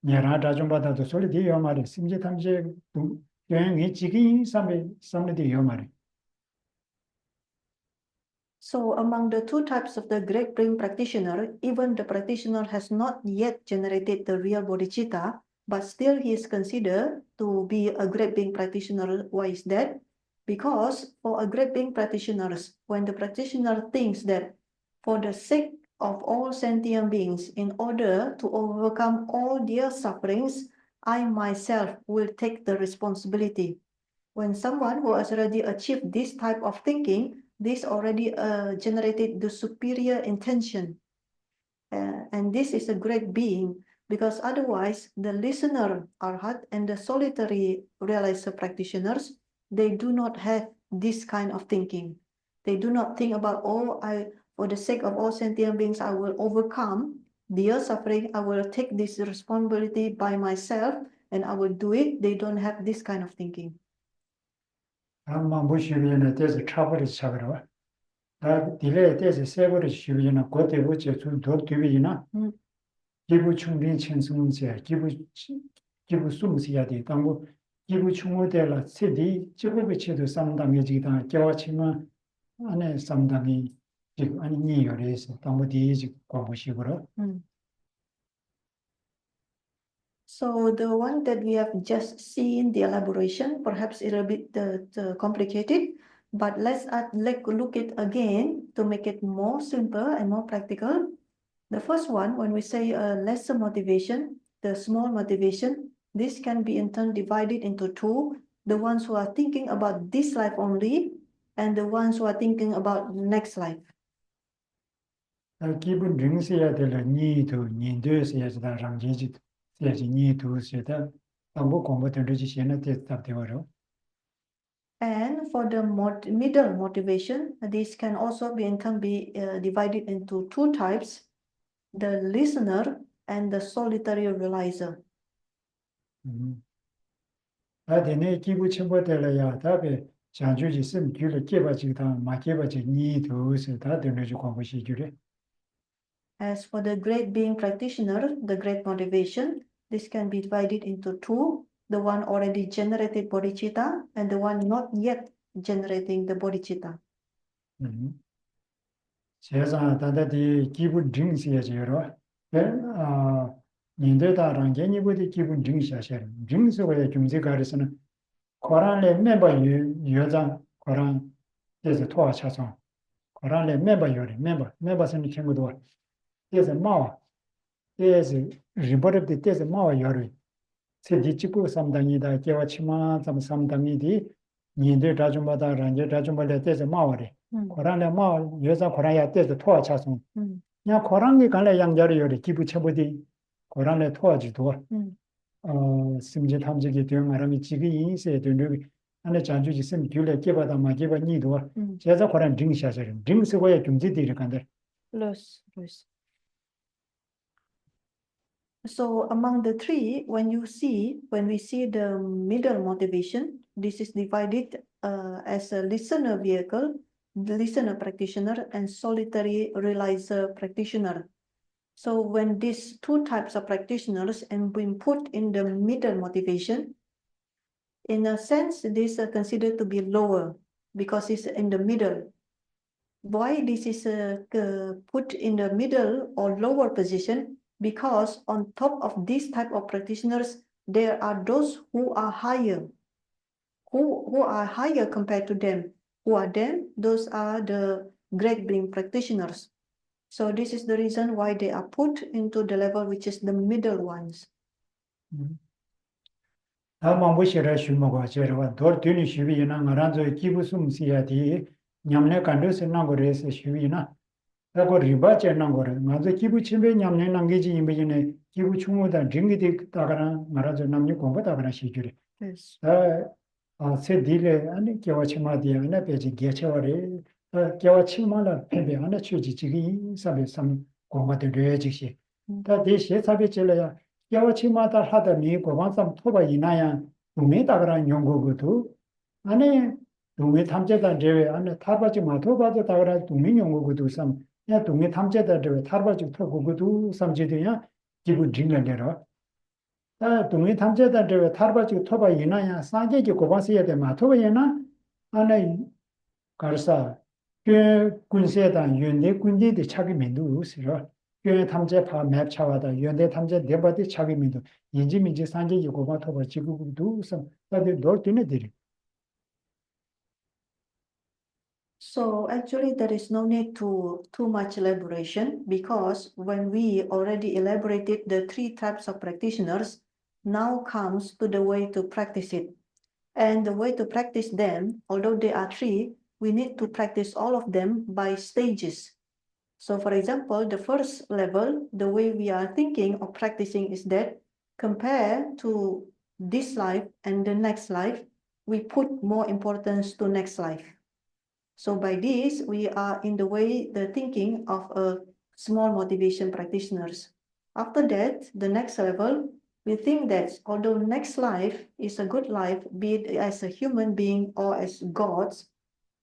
녀라 좀 받아도 소리디 요 말이 심지 탐제 여행이 지금 삼배 삼례대 요 말이. So among the two types of the great being practitioner, even the practitioner has not yet generated the real bodhicitta, but still he is considered to be a great being practitioner. Why is that? Because for a great being practitioners, when the practitioner thinks that for the sake of all sentient beings, in order to overcome all their sufferings, I myself will take the responsibility. When someone who has already achieved this type of thinking, this already generated the superior intention. And this is a great being, because otherwise the listener, arhat, and the solitary realizer practitioners, they do not have this kind of thinking. They do not think about, for the sake of all sentient beings, I will overcome their suffering, I will take this responsibility by myself, and I will do it. They don't have this kind of thinking. 아마 무시비는 대해서 차버리 차버려. 다 딜레에 대해서 세버리 시비나 고대 부채 더 뒤비나. 기부 충분 천승제 기부 숨어야 돼. 당고 기부 충분되라 세디 지구의 체도 상담해지다 겨와치만 안에 상담이 지금 아니 니열에서 당고 뒤지 과부식으로. So the one that we have just seen the elaboration, perhaps a little bit complicated, but let's look it again to make it more simple and more practical. The first one, when we say lesser motivation, the small motivation, this can be in turn divided into two: the ones who are thinking about this life only, and the ones who are thinking about next life. 기분 증세야 될 니도 니도에서야 다 랑제지 세지 니도에서다 당고 공부들지 시에는 대답되어요. And for the middle motivation, this can also be in turn be divided into two types: the listener and the solitary realizer. 다데네 기부 첨부되려야 답에 장주지 쓴 줄을 깨봐지다 마깨봐지 니도에서 다 되는지 공부시주래. As for the great being practitioner, the great motivation, this can be divided into two: the one already generated bodhicitta and the one not yet generating the bodhicitta. 세상 다다디 기분 증시야지요. 인도다랑 개니부디 기분 증시하셔. 증서의 중세가에서는 코란의 멤버 여자 코란 에서 토하셔서 코란의 멤버 요리 멤버스는 친구도 에서 마와 에서 리버럽디 에서 마와 요리 세디치고 삼당이다 개와치마 삼당이디 인도 다좀바다 란제 다좀발에 에서 마와리 코란의 마 여자 코란야 에서 토하셔서 야 코란이 간래 양자리 요리 기부 쳐버디 코란의 토하지도 심지 탐지기 되는 사람이 지금 인쇄에 되는 안에 장주지 심 줄에 깨받아 마게바 니도 제가 코란 증시하셔. 증서고에 중지들이 간다. Plus. So among the three, when we see the middle motivation, this is divided as a listener vehicle, the listener practitioner, and solitary realizer practitioner. So when these two types of practitioners and being put in the middle motivation, in a sense, these are considered to be lower because it's in the middle. Why this is put in the middle or lower position? Because on top of this type of practitioners, there are those who are higher, who are higher compared to them. Who are them? Those are the great being practitioners. So this is the reason why they are put into the level which is the middle ones. 다만 보시라 쉬먹어 저러와 돌 뒤니 쉬비나 나란저 기부숨 시야디 냠내 간데서 나고레서 쉬비나 라고 리바체 나고레 맞아 기부 침배 냠내 남기지 임베지네 기부 충무다 링기디 따가나 말아저 남녀 공부다가나 시주리 Yes. 세 딜레 아니 개와치마디 안에 베지 개체와리 개와치마라 페베 안에 취지지기 사베 삼 공부들 레지시 다 대시 사베 젤래야 개와치마다 하다 미 고반삼 토바 이나야 동메다가라 연구고도 안에 동메 탐제다 제외 안에 타바지 마토바도 다가라 동메 연구고도 삼야 동메 탐제다 제외 타바지 토고고도 삼제되야 기분 징내라 동의 탐제다 저 타르바지 토바 이나야 상계기 고반세야 돼 마토바 이나 안에 가르사 그 군세다 연대 군대의 차기 민도 있어요. 그 탐제 파 맵차와다 연대 탐제 대바디 차기 민도 인지민지 상계기 고반 토바 지구도 선 다들 돌티네 들이 So actually there is no need to too much elaboration because when we already elaborated the three types of practitioners, now comes to the way to practice it. And the way to practice them, although there are three, we need to practice all of them by stages. So for example, the first level, the way we are thinking of practicing is that compared to this life and the next life, we put more importance to next life. So by this, we are in the way, the thinking of a small motivation practitioners. After that, the next level, we think that although next life is a good life, be it as a human being or as gods,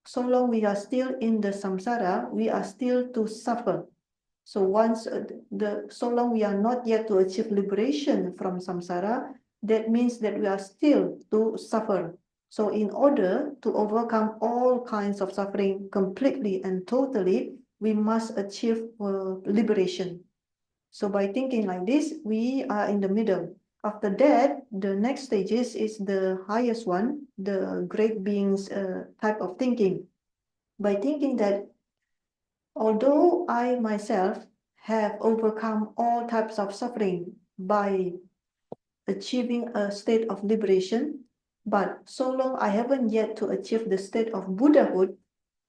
so long we are still in the samsara, we are still to suffer. So once so long we are not yet to achieve liberation from samsara, that means that we are still to suffer. So in order to overcome all kinds of suffering completely and totally, we must achieve liberation. So by thinking like this, we are in the middle. After that, the next stages is the highest one, the great beings type of thinking. By thinking that although I myself have overcome all types of suffering by achieving a state of liberation, but so long I haven't yet to achieve the state of Buddhahood,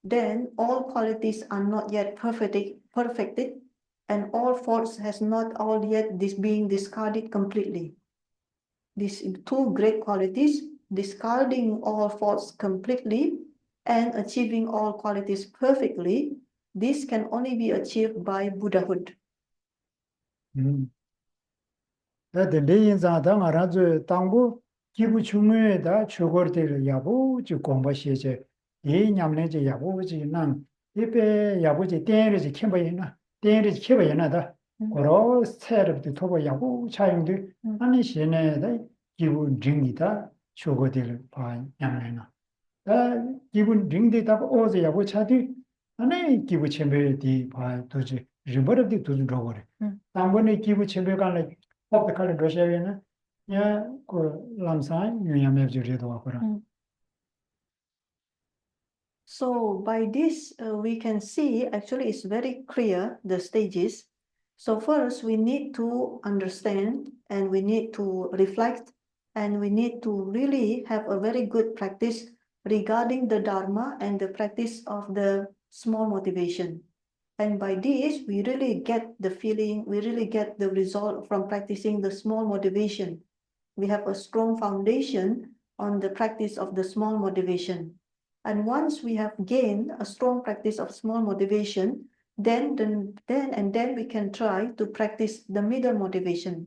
then all qualities are not yet perfected, and all faults has not all yet being discarded completely. These two great qualities, discarding all faults completely and achieving all qualities perfectly, this can only be achieved by Buddhahood. 다들 내인자다 말아줘 당부 기부 중요에다 초거들 야부지 공부시제 이 냠내제 야부지 난 이베 야부지 땡르지 켐바이나 땡르지 켐바이나다 고로 세르부터 토바 야부 차용들 아니 시내다 기부 링이다 초거들 봐 냠내나 기부 링데다 오제 야부 차디 아니 기부 쳔베디 봐 도지 리버르디 도지 로거래 당번에 기부 쳔베 간에 popcorn Russia yeah ko lamsa nyame jure do akora. So by this we can see actually it's very clear the stages. So first we need to understand and we need to reflect and we need to really have a very good practice regarding the Dharma and the practice of the small motivation. And by this, we really get the feeling, we really get the result from practicing the small motivation. We have a strong foundation on the practice of the small motivation. And once we have gained a strong practice of small motivation, then we can try to practice the middle motivation.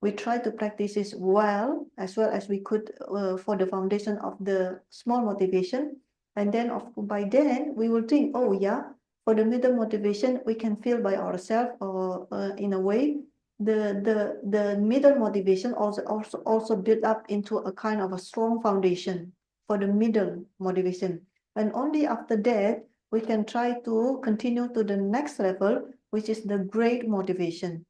We try to practice it well as we could for the foundation of the small motivation. And then by then we will think, oh yeah, for the middle motivation, we can feel by ourselves or in a way, the middle motivation also build up into a kind of a strong foundation for the middle motivation. And only after that, we can try to continue to the next level, which is the great motivation.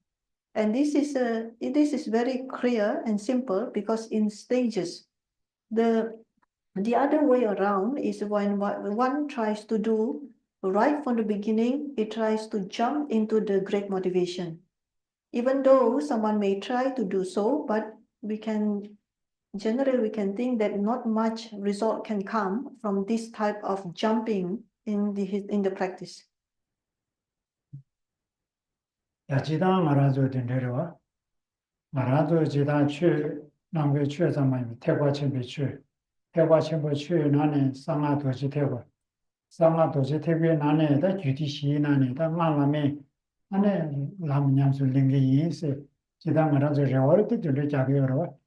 And this is very clear and simple because in stages. The other way around is when one tries to do right from the beginning, it tries to jump into the great motivation. Even though someone may try to do so, but generally we can think that not much result can come from this type of jumping in the practice. 야, 지당 알아줘 된대로와. 알아줘 지당 취 남게 취자만 태과 첨비 취. 태과 첨비 취 나네 상하 도지 태과. 상하 도지 태비에 나네다 주디시 나네다 마마메 안에 라미냠술 링게 이세 지당 알아줘 레워르트 줄을 잡이어로.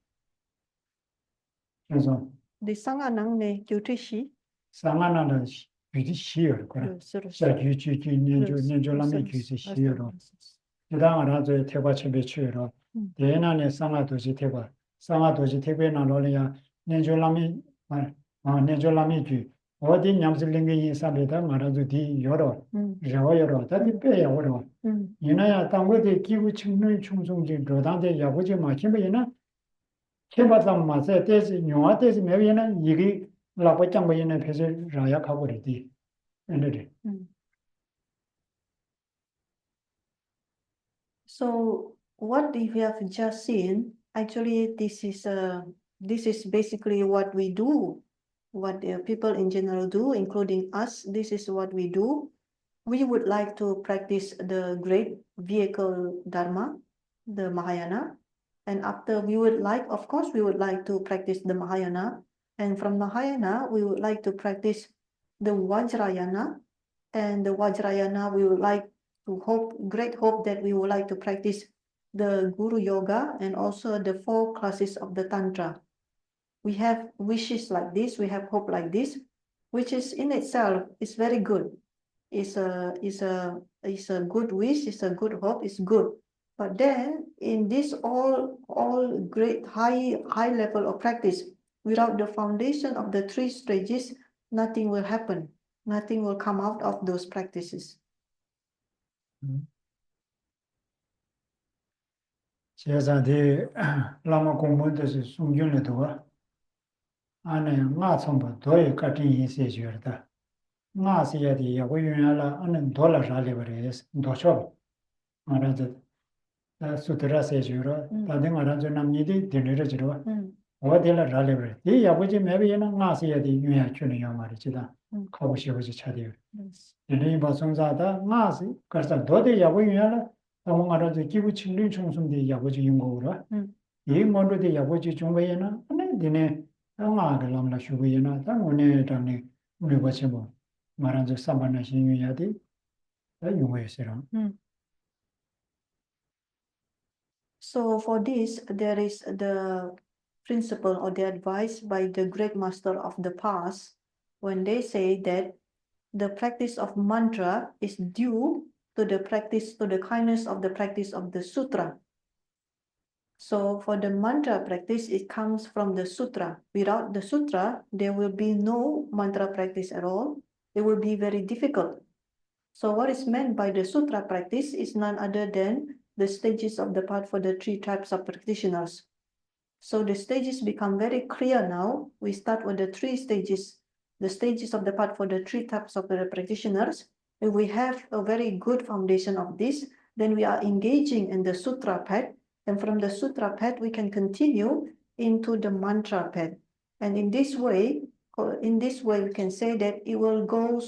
그래서 The sanganang ne jutrishi. 상하나는 주디시여 그래. 자 주주주 년조라미 주디시여로. 지당 알아줘 태과 첨비 취로. 대난의 상하도지 태과 상하도지 태괴 나로리야 년조라미 년조라미 주 어디 냠슬링게 인사베다 말아도 디 여러 여러 다디 빼 여러 이나야 땅거디 기구 측는 충성지 로단데 야고지 마침에나 케바담 마세 때지 뇨아 때지 매비나 이기 라고짱바이네 페세 라야 가버리디 엔데 So what we have just seen, actually, this is basically what we do, what people in general do, including us. This is what we do. We would like to practice the great vehicle Dharma, the Mahayana, and after of course, we would like to practice the Mahayana, and from Mahayana, we would like to practice the Vajrayana, and the Vajrayana, we would like to great hope that we would like to practice the Guru Yoga and also the 4 classes of the Tantra. We have wishes like this, we have hope like this, which is in itself is very good. It's a good wish, it's a good hope, it's good. But then in this all great high level of practice, without the foundation of the 3 stages, nothing will happen. Nothing will come out of those practices. 제자들 라마 공부들이 숨겨내 도와 안에 나성도 도에 같은 인세주다 나시야디 야고윤야라 안은 돌아라래 버려서 도셔 말하듯 수드라세주로 다들 말하죠 남니디 되늘어지로 어디라 라래 버려 이 야고지 매비에는 나시야디 윤야 주는 요 말이지다 가고 싶어지 차대요 얘네 바송자다 나시 그래서 도대 야고윤야라 아무가라도 기부 측린 총성대 야고지 인고라 이 모두의 야고지 중간에는 안에네 당아를 남라 쉬고이나 당원에 당에 우리 버셔보 말한저 삼반나 신유야디 다 용어에서랑 So for this, there is the principle or the advice by the great master of the past when they say that the practice of mantra is due to the kindness of the practice of the sutra. So for the mantra practice, it comes from the sutra. Without the sutra, there will be no mantra practice at all. It will be very difficult. So what is meant by the sutra practice is none other than the stages of the path for the 3 types of practitioners. So the stages become very clear now. We start with the 3 stages, the stages of the path for the 3 types of the practitioners. If we have a very good foundation of this, then we are engaging in the sutra path. And from the sutra path, we can continue into the mantra path. And in this way, we can say that it will go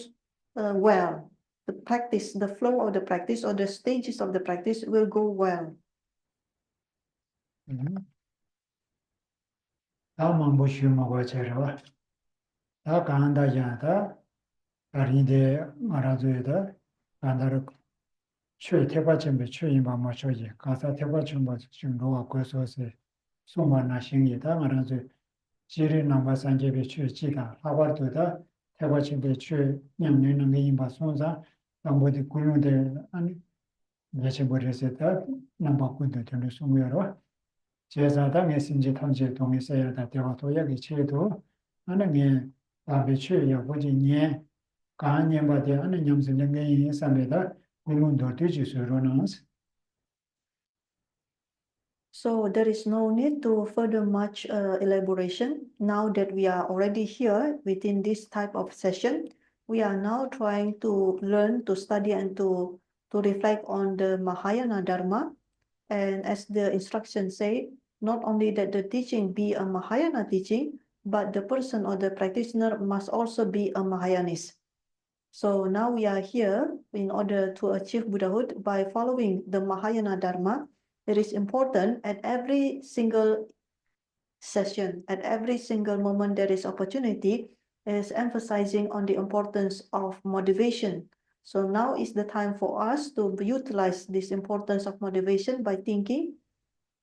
well. The practice, the flow of the practice or the stages of the practice will go well. 다만 보시면 저러 다 간다야다 아리데 말아줘야다 간다르 최태바점에 최임바 맞춰지 가사 태바점 지금 로아 고소세 소만나 신이다 말아줘 지리 남바 산제베 최지다 하바도다 태바점에 최 냠내는 게임바 손자 남보디 군용대 아니 예체버려서다 남바군도 되는 소무여로 제자당에 심지 탐지 동의서야다 대화 도약이 최도 하는 게 답이 최야 보지 니 가안념바데 안에 냠슬랭게 삼베다 공문도 되지 소로나스. So there is no need to further much elaboration. Now that we are already here within this type of session, we are now trying to learn, to study, and to reflect on the Mahayana Dharma. And as the instructions say, not only that the teaching be a Mahayana teaching, but the person or the practitioner must also be a Mahayanist. So now we are here in order to achieve Buddhahood by following the Mahayana Dharma. It is important at every single session, at every single moment there is opportunity, is emphasizing on the importance of motivation. So now is the time for us to utilize this importance of motivation by thinking,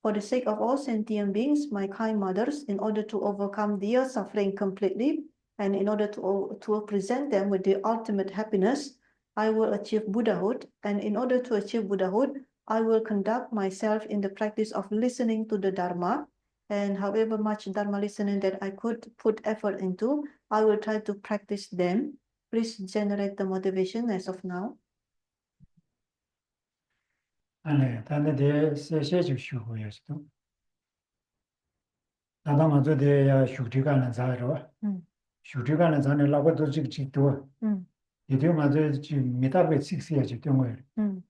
for the sake of all sentient beings, my kind mothers, in order to overcome their suffering completely, and in order to present them with the ultimate happiness, I will achieve Buddhahood. And in order to achieve Buddhahood, I will conduct myself in the practice of listening to the Dharma. And however much Dharma listening that I could put effort into, I will try to practice them. Please generate the motivation as of now. 안에 단데 세세주 쉬고였어. 나도 먼저 돼야 휴지가는 자로. 휴지가는 전에 라고도 직직도. 이제 맞아 지금 메타베 6이야지 되고요.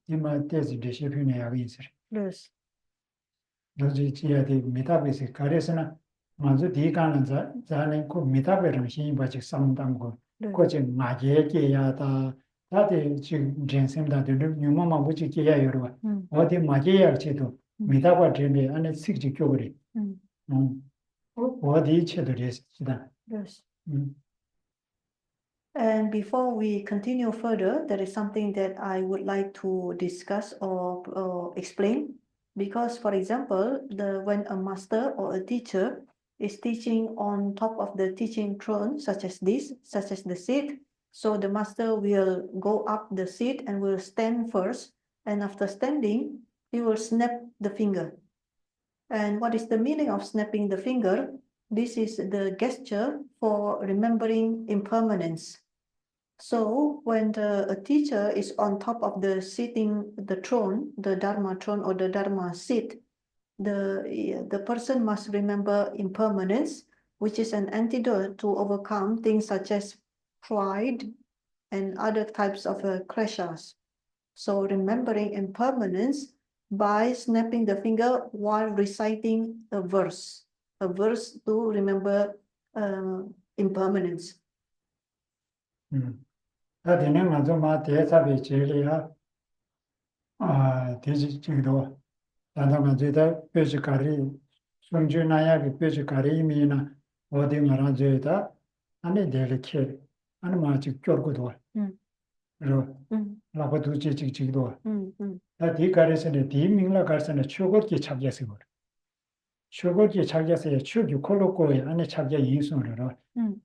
이마 테지 데시피네 야기 있어. Yes. 너지 지야데 메타베스 가레스나 먼저 디가는 자는 그 메타베랑 신이 같이 상담고 거기 마제게 야다 다들 지금 젠sem다들 유마마 붙이 게야 여러 어디 마제야지도 메타바 되면 안에 식지 교거리. 어디 체들이 있다. Yes. And before we continue further, there is something that I would like to discuss or explain. Because, for example, when a master or a teacher is teaching on top of the teaching throne, such as this, such as the seat, so the master will go up the seat and will stand first. And after standing, he will snap the finger. And what is the meaning of snapping the finger? This is the gesture for remembering impermanence. So when a teacher is on top of the throne, the Dharma throne or the Dharma seat, the person must remember impermanence, which is an antidote to overcome things such as pride and other types of kleshas. So remembering impermanence by snapping the finger while reciting a verse to remember impermanence. 다되는 맞아 마 대사비 제리야 대지직도 단단한 제다 뼈지가리 손주나야게 뼈지가리미나 어디 말아줘다 안에 데리케 안에 마치 껴고도 그러 라고도 제직직도 다 디가르스네 디밍라 가르스네 초고기 찾겠어 초고기 찾겠어요 초기 콜로코에 안에 찾게 인수로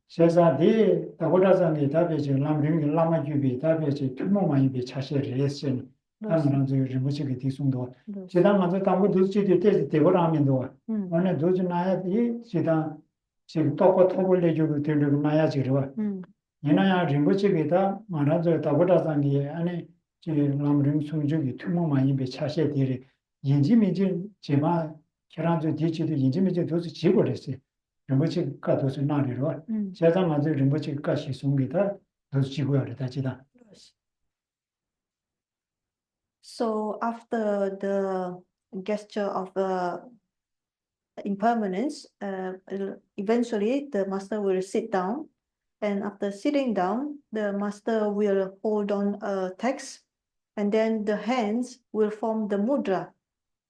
세상에 다고다장에 답이지 남릉 라마주비 답이지 투모만이 차셔레신 하는 저 리무치게 뒤송도 제가 먼저 담고 둘지도 되고라면도 오늘 도즈나야디 제가 지금 똑고 토벌내 주고 들고 나야지로 얘나야 리무치게다 말아서 다고다장에 안에 지 남릉 송주기 투모만이 차셔들이 인지미지 제마 계란도 뒤지도 인지미지 도스 지고랬어요. 림보치가 도스 나리로 제가 먼저 림보치가 시송기다 도스 지고야 다지다. So after the gesture of impermanence, eventually the master will sit down, and after sitting down, the master will hold on a text, and then the hands will form the mudra.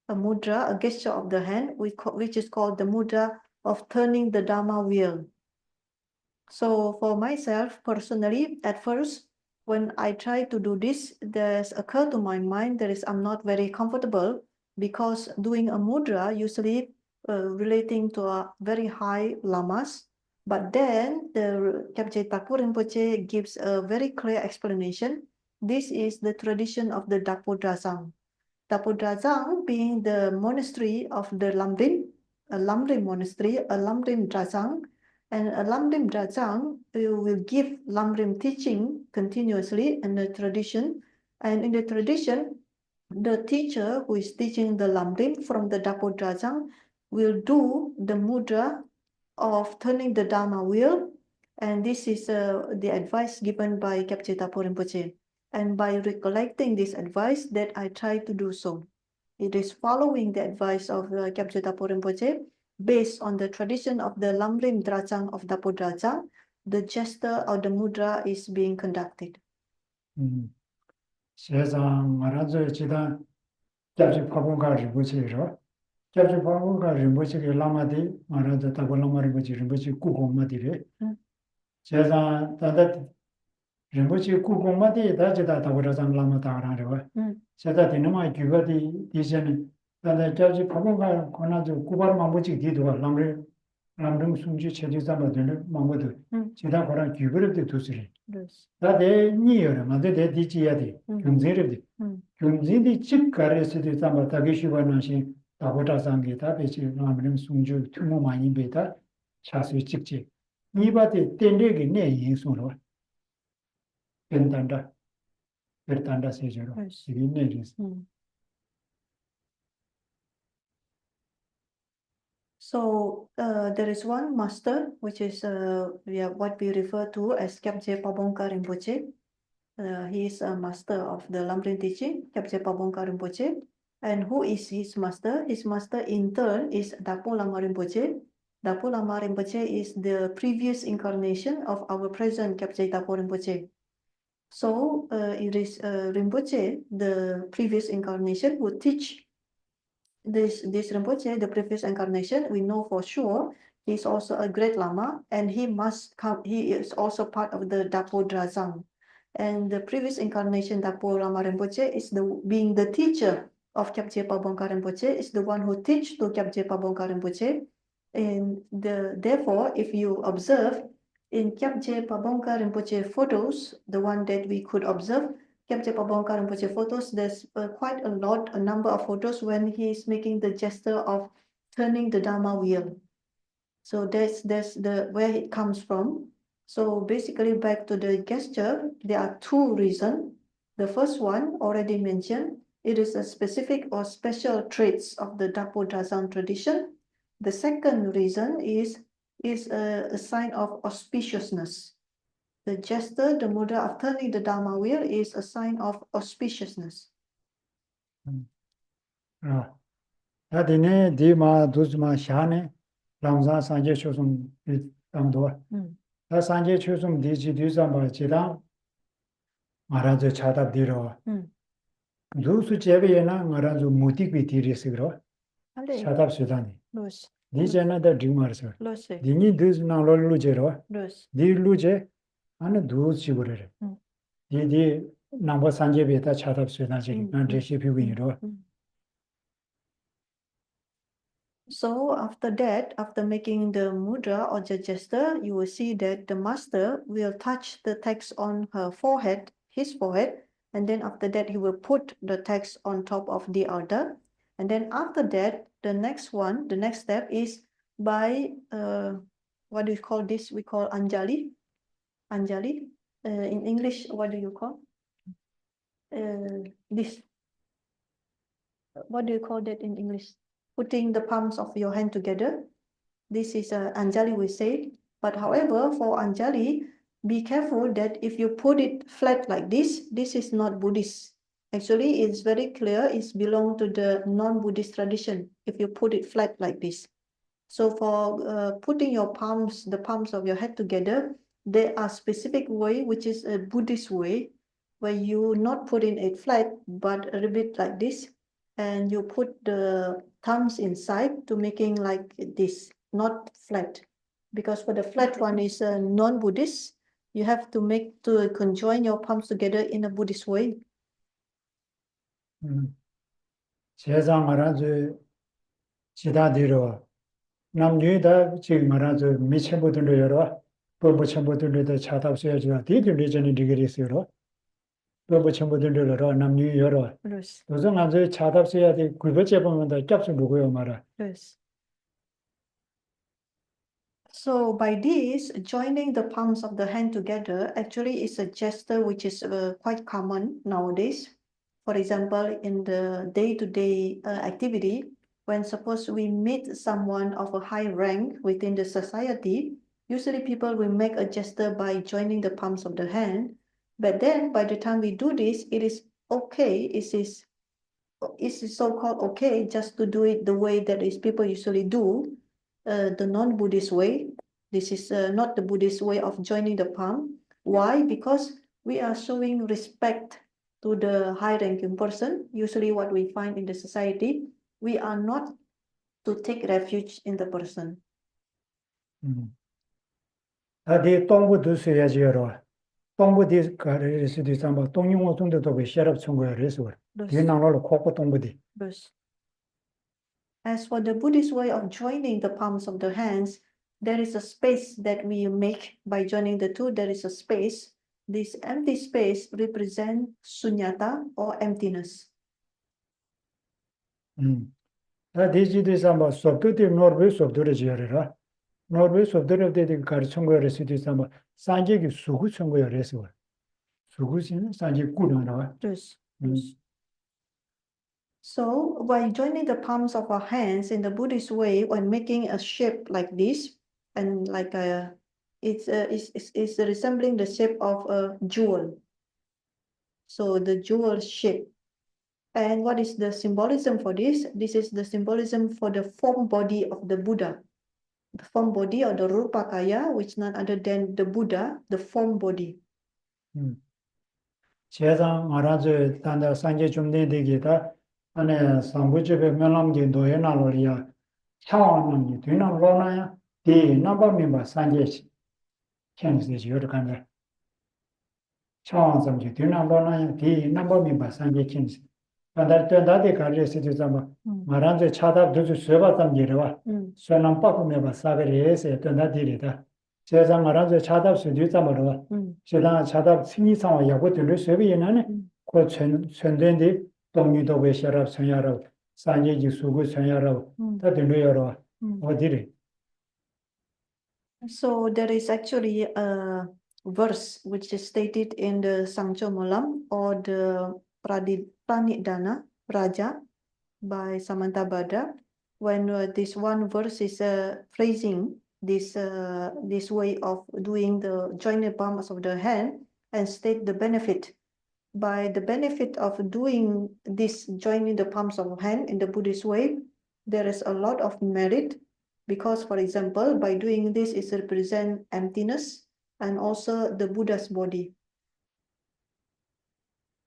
A gesture of the hand, which is called the mudra of turning the Dharma wheel. So for myself personally, at first, when I try to do this, there's occurred to my mind that I'm not very comfortable, because doing a mudra usually relating to a very high lamas. But then the Kyabje Thakur Rinpoche gives a very clear explanation. This is the tradition of the Dapodrazang. Dapodrazang being the monastery of the Lamrim, a Lamrim monastery, a Lamrim Drazang, And a Lamrim Drajang will give Lamrim teaching continuously in the tradition. And in the tradition, the teacher who is teaching the Lamrim from the Dapur Drajang will do the mudra of turning the Dharma wheel. And this is the advice given by Kyabje Dapur Rinpoche. And by recollecting this advice that I try to do so. It is following the advice of Kyabje Dapur Rinpoche based on the tradition of the Lamrim Drajang of Dapur Drajang. The gesture of the mudra is being conducted. 세상 말아줘 지다 갑자기 파본가 림보체로 갑자기 파본가 림보체게 라마디 말아줘 다볼라마 림보체 림보체 꾸고마디래 세상 다다 림보체 꾸고마디 다지다 다보라장 라마다라래 세다 디나마 규가디 디제는 다다 갑자기 파본가 코나도 꾸바르 마보치 디도가 람름 숨지 체지자마들 마모도 지다 거랑 규그럽데 두스리 다데 니여라 마데 디지야디 경제르디 경제디 직가레스디 담바 다기시바나시 다보다상게 다베치 람름 숨주 투모 많이 베다 차수 직지 니바데 텐데게 네 예수로 벤단다 베르단다 세저로 이네리스 So there is one master, which is what we refer to as Kyabje Pabongka Rinpoche. He is a master of the Lamrim teaching, Kyabje Pabongka Rinpoche. And who is his master? His master in turn is Dapo Lama Rinpoche. Dapo Lama Rinpoche is the previous incarnation of our present Kyabje Dapo Rinpoche. So it is Rinpoche, the previous incarnation, who teach this Rinpoche, the previous incarnation. We know for sure he is also a great Lama, and he must come. He is also part of the Dapo Drajang, and the previous incarnation Dapo Lama Rinpoche is being the teacher of Kyabje Pabongka Rinpoche, is the one who teach to Kyabje Pabongka Rinpoche, and therefore, if you observe in Kyabje Pabongka Rinpoche photos, the one that we could observe. Kyabje Pabongka Rinpoche photos, there's quite a number of photos when he's making the gesture of turning the Dharma wheel. So that's where it comes from. So basically back to the gesture, there are two reasons. The first one already mentioned, it is a specific or special traits of the Dapo Drajang tradition. The second reason is a sign of auspiciousness. The gesture, the mudra of turning the Dharma wheel is a sign of auspiciousness. 다디네 디마 두즈마 샤네 람자 산제 초좀 담도 다 산제 초좀 디지 디자마 지다 마라저 차답 디로 두수 제베나 마라저 무티비 디리스그로 차답 수단이 디제나다 디마르서 디니 두즈나 롤루제로 디루제 아니 두즈시고레 디디 남바 산제베다 차답 수단이 난 레시피위로. So after that, after making the mudra or the gesture, you will see that the master will touch the text on her forehead, his forehead, and then after that he will put the text on top of the altar. And then after that, the next step is by what do you call this? We call Anjali. Anjali. In English, what do you call this? What do you call that in English? Putting the palms of your hand together. This is Anjali, we say. But however, for Anjali, be careful that if you put it flat like this is not Buddhist. Actually, it's very clear it's belong to the non-Buddhist tradition if you put it flat like this. So for putting your palms, the palms of your head together, there are specific way, which is a Buddhist way, where you not putting it flat, but a little bit like this. And you put the thumbs inside to making like this, not flat. Because for the flat one is a non-Buddhist, you have to conjoin your palms together in a Buddhist way. 세상 말아줘 지다디로 남녀다 지금 말아줘 미쳐보던도 여러 법부천보던도 차답서야지가 디들이 전에 디그리스로 법부천보던도 남녀 여러 도정 아주 차답서야 돼 굴버째 보면 다 cap수 누구요 말아 So by this, joining the palms of the hand together actually is a gesture which is quite common nowadays. For example, in the day-to-day activity, when suppose we meet someone of a high rank within the society, usually people will make a gesture by joining the palms of the hand. But then by the time we do this, it is okay, it is so-called okay just to do it the way that is people usually do, the non-Buddhist way. This is not the Buddhist way of joining the palm. Why? Because we are showing respect to the high-ranking person. Usually what we find in the society, we are not to take refuge in the person. 다디 동부도 써야지요. 동부디 가르스디 삼바 동용어 정도도 그 셔럽 청구해서 뒤나로로 코코 동부디. As for the Buddhist way of joining the palms of the hands, there is a space that we make by joining the two. There is a space. This empty space represents sunyata or emptiness. 다디지디 삼바 소프트디 노르베 소프트를 지어라. 노르베 소프트를 되게 가르 청구해서 뒤 삼바 산지기 수구 청구해서 수구신 산지 꾸려나와. Yes. So by joining the palms of our hands in the Buddhist way, when making a shape like this, and like it's resembling the shape of a jewel. So the jewel shape. And what is the symbolism for this? This is the symbolism for the form body of the Buddha. The form body or the Rupakaya, which none other than the Buddha, the form body. 제상 말아줘 단다 산제 좀 내되기다 안에 상부집에 면람게 노예나로리아 차원은 되는 로나야 디 넘버멤버 산제시 kensi yoru kanda chawan samji dina lona di 넘버멤버 산제 kensi kanda tendade kare situ sama maranze chadab duzu soba samjirewa sonam pakumeba sagare ese tendadirida 세상 알아서 차답 수도 있다마로 세상 차답 승리상와 야고들을 세비에는 그 전전된데 동유도 외셔라 선야라 산예지 수고 선야라 다들 여러 어디를. So there is actually a verse which is stated in the Sangcho Molam or the Pranidhana Raja by Samantabhadra, when this one verse is phrasing this way of doing the joining palms of the hand and state the benefit. By the benefit of doing this joining the palms of hand in the Buddhist way, there is a lot of merit because, for example, by doing this it represents emptiness and also the Buddha's body.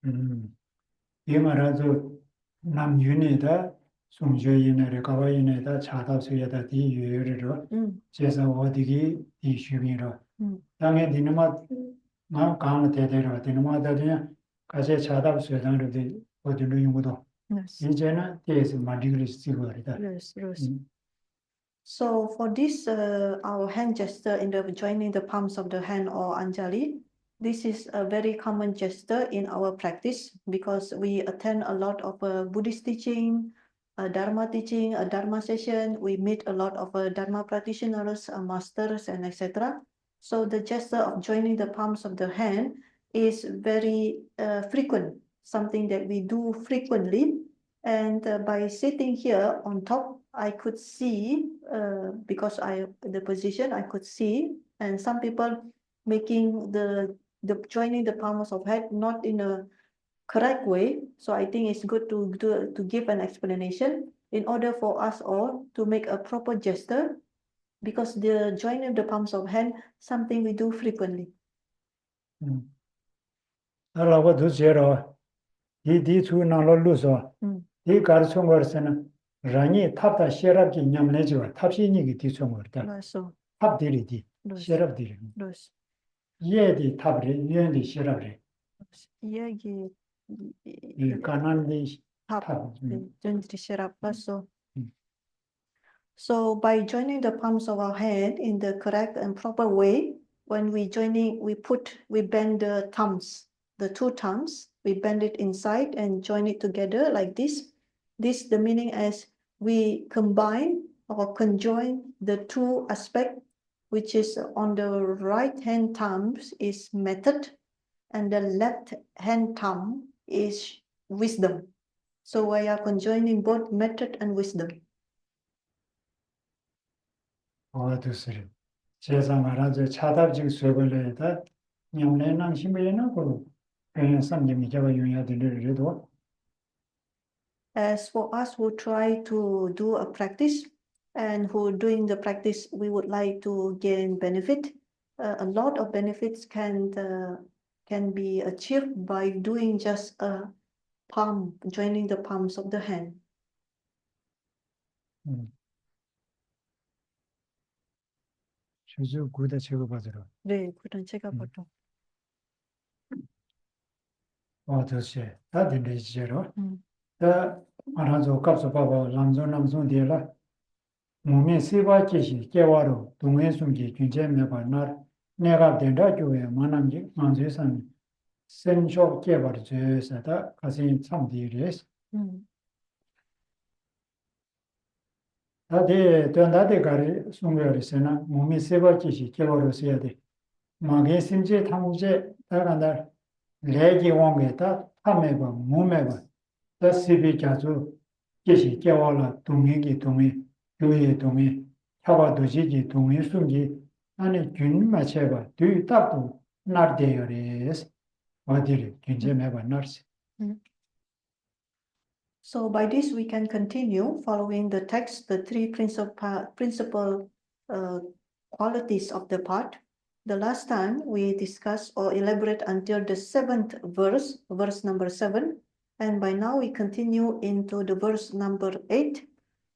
이 말아서 남윤이다 송저인의 가와인에다 차답수에다 디유여로 제사 어디기 디슈미로 당에 디누마 나 강의 대대로 디누마다냐 가제 차답수에다로 어디로 용도 이제는 대해서 만들기 시작하리다. So for this our hand gesture in the joining the palms of the hand or anjali, this is a very common gesture in our practice because we attend a lot of Buddhist teaching, a Dharma teaching, a Dharma session. We meet a lot of Dharma practitioners, masters, and etc. So the gesture of joining the palms of the hand is very frequent, something that we do frequently. And by sitting here on top, I could see, because the position I could see, and some people making the joining the palms of head not in a correct way. So I think it's good to give an explanation in order for us all to make a proper gesture, because the joining the palms of hand something we do frequently. 알아고 두제로 이 주나로 루서 이 가르친 거는 랑이 탑다 셰랍기 냠내지와 탑신이기 뒤쳐버다. 탑들이디 셰랍들이. 예디 탑리 예디 셰랍리. 예기 이 가난디 탑. 전지 셰랍 also. So by joining the palms of our hand in the correct and proper way, when we joining, we bend the thumbs, the two thumbs, we bend it inside and join it together like this. This the meaning as we combine or conjoin the two aspects which is on the right hand thumb is method, and the left hand thumb is wisdom. So we are conjoining both method and wisdom. 어두스리 제사 말하자 차답직 수업을에다 냠내낭 심에나고 그냥 삼님이 제가 용야들이래도 As for us who try to do a practice and who doing the practice, we would like to gain benefit. A lot of benefits can be achieved by doing just a palm, joining the palms of the hand. 주주 구다 제거받으러 네, 그런 제가 보통. 어두시 다 된대지로 음. 다 말하자 값서 봐봐 남존 뒤라 몸에 세바 계시 깨와로 동해 숨기 균제매바 날 내가 된다 교회 만남지 만세선 센쇼 깨버져서다 가신 참 뒤레스 다데 된다데 가리 숨겨리세나 몸에 세바 계시 깨와로 써야 돼 마게 심제 탐제 다간다 레기 왕게다 탐매바 몸매바 다 시비 자주 계시 깨와라 동해기 동해 교회 동해 혀바도지기 동해 숨기 안에 균 맞춰봐 뒤 딱도 날대열에서 어디를 균제매봐 날씨. So by this we can continue following the text, the three principal qualities of the part. The last time we discussed or elaborate until the 7th verse, verse number 7, and by now we continue into the verse number 8,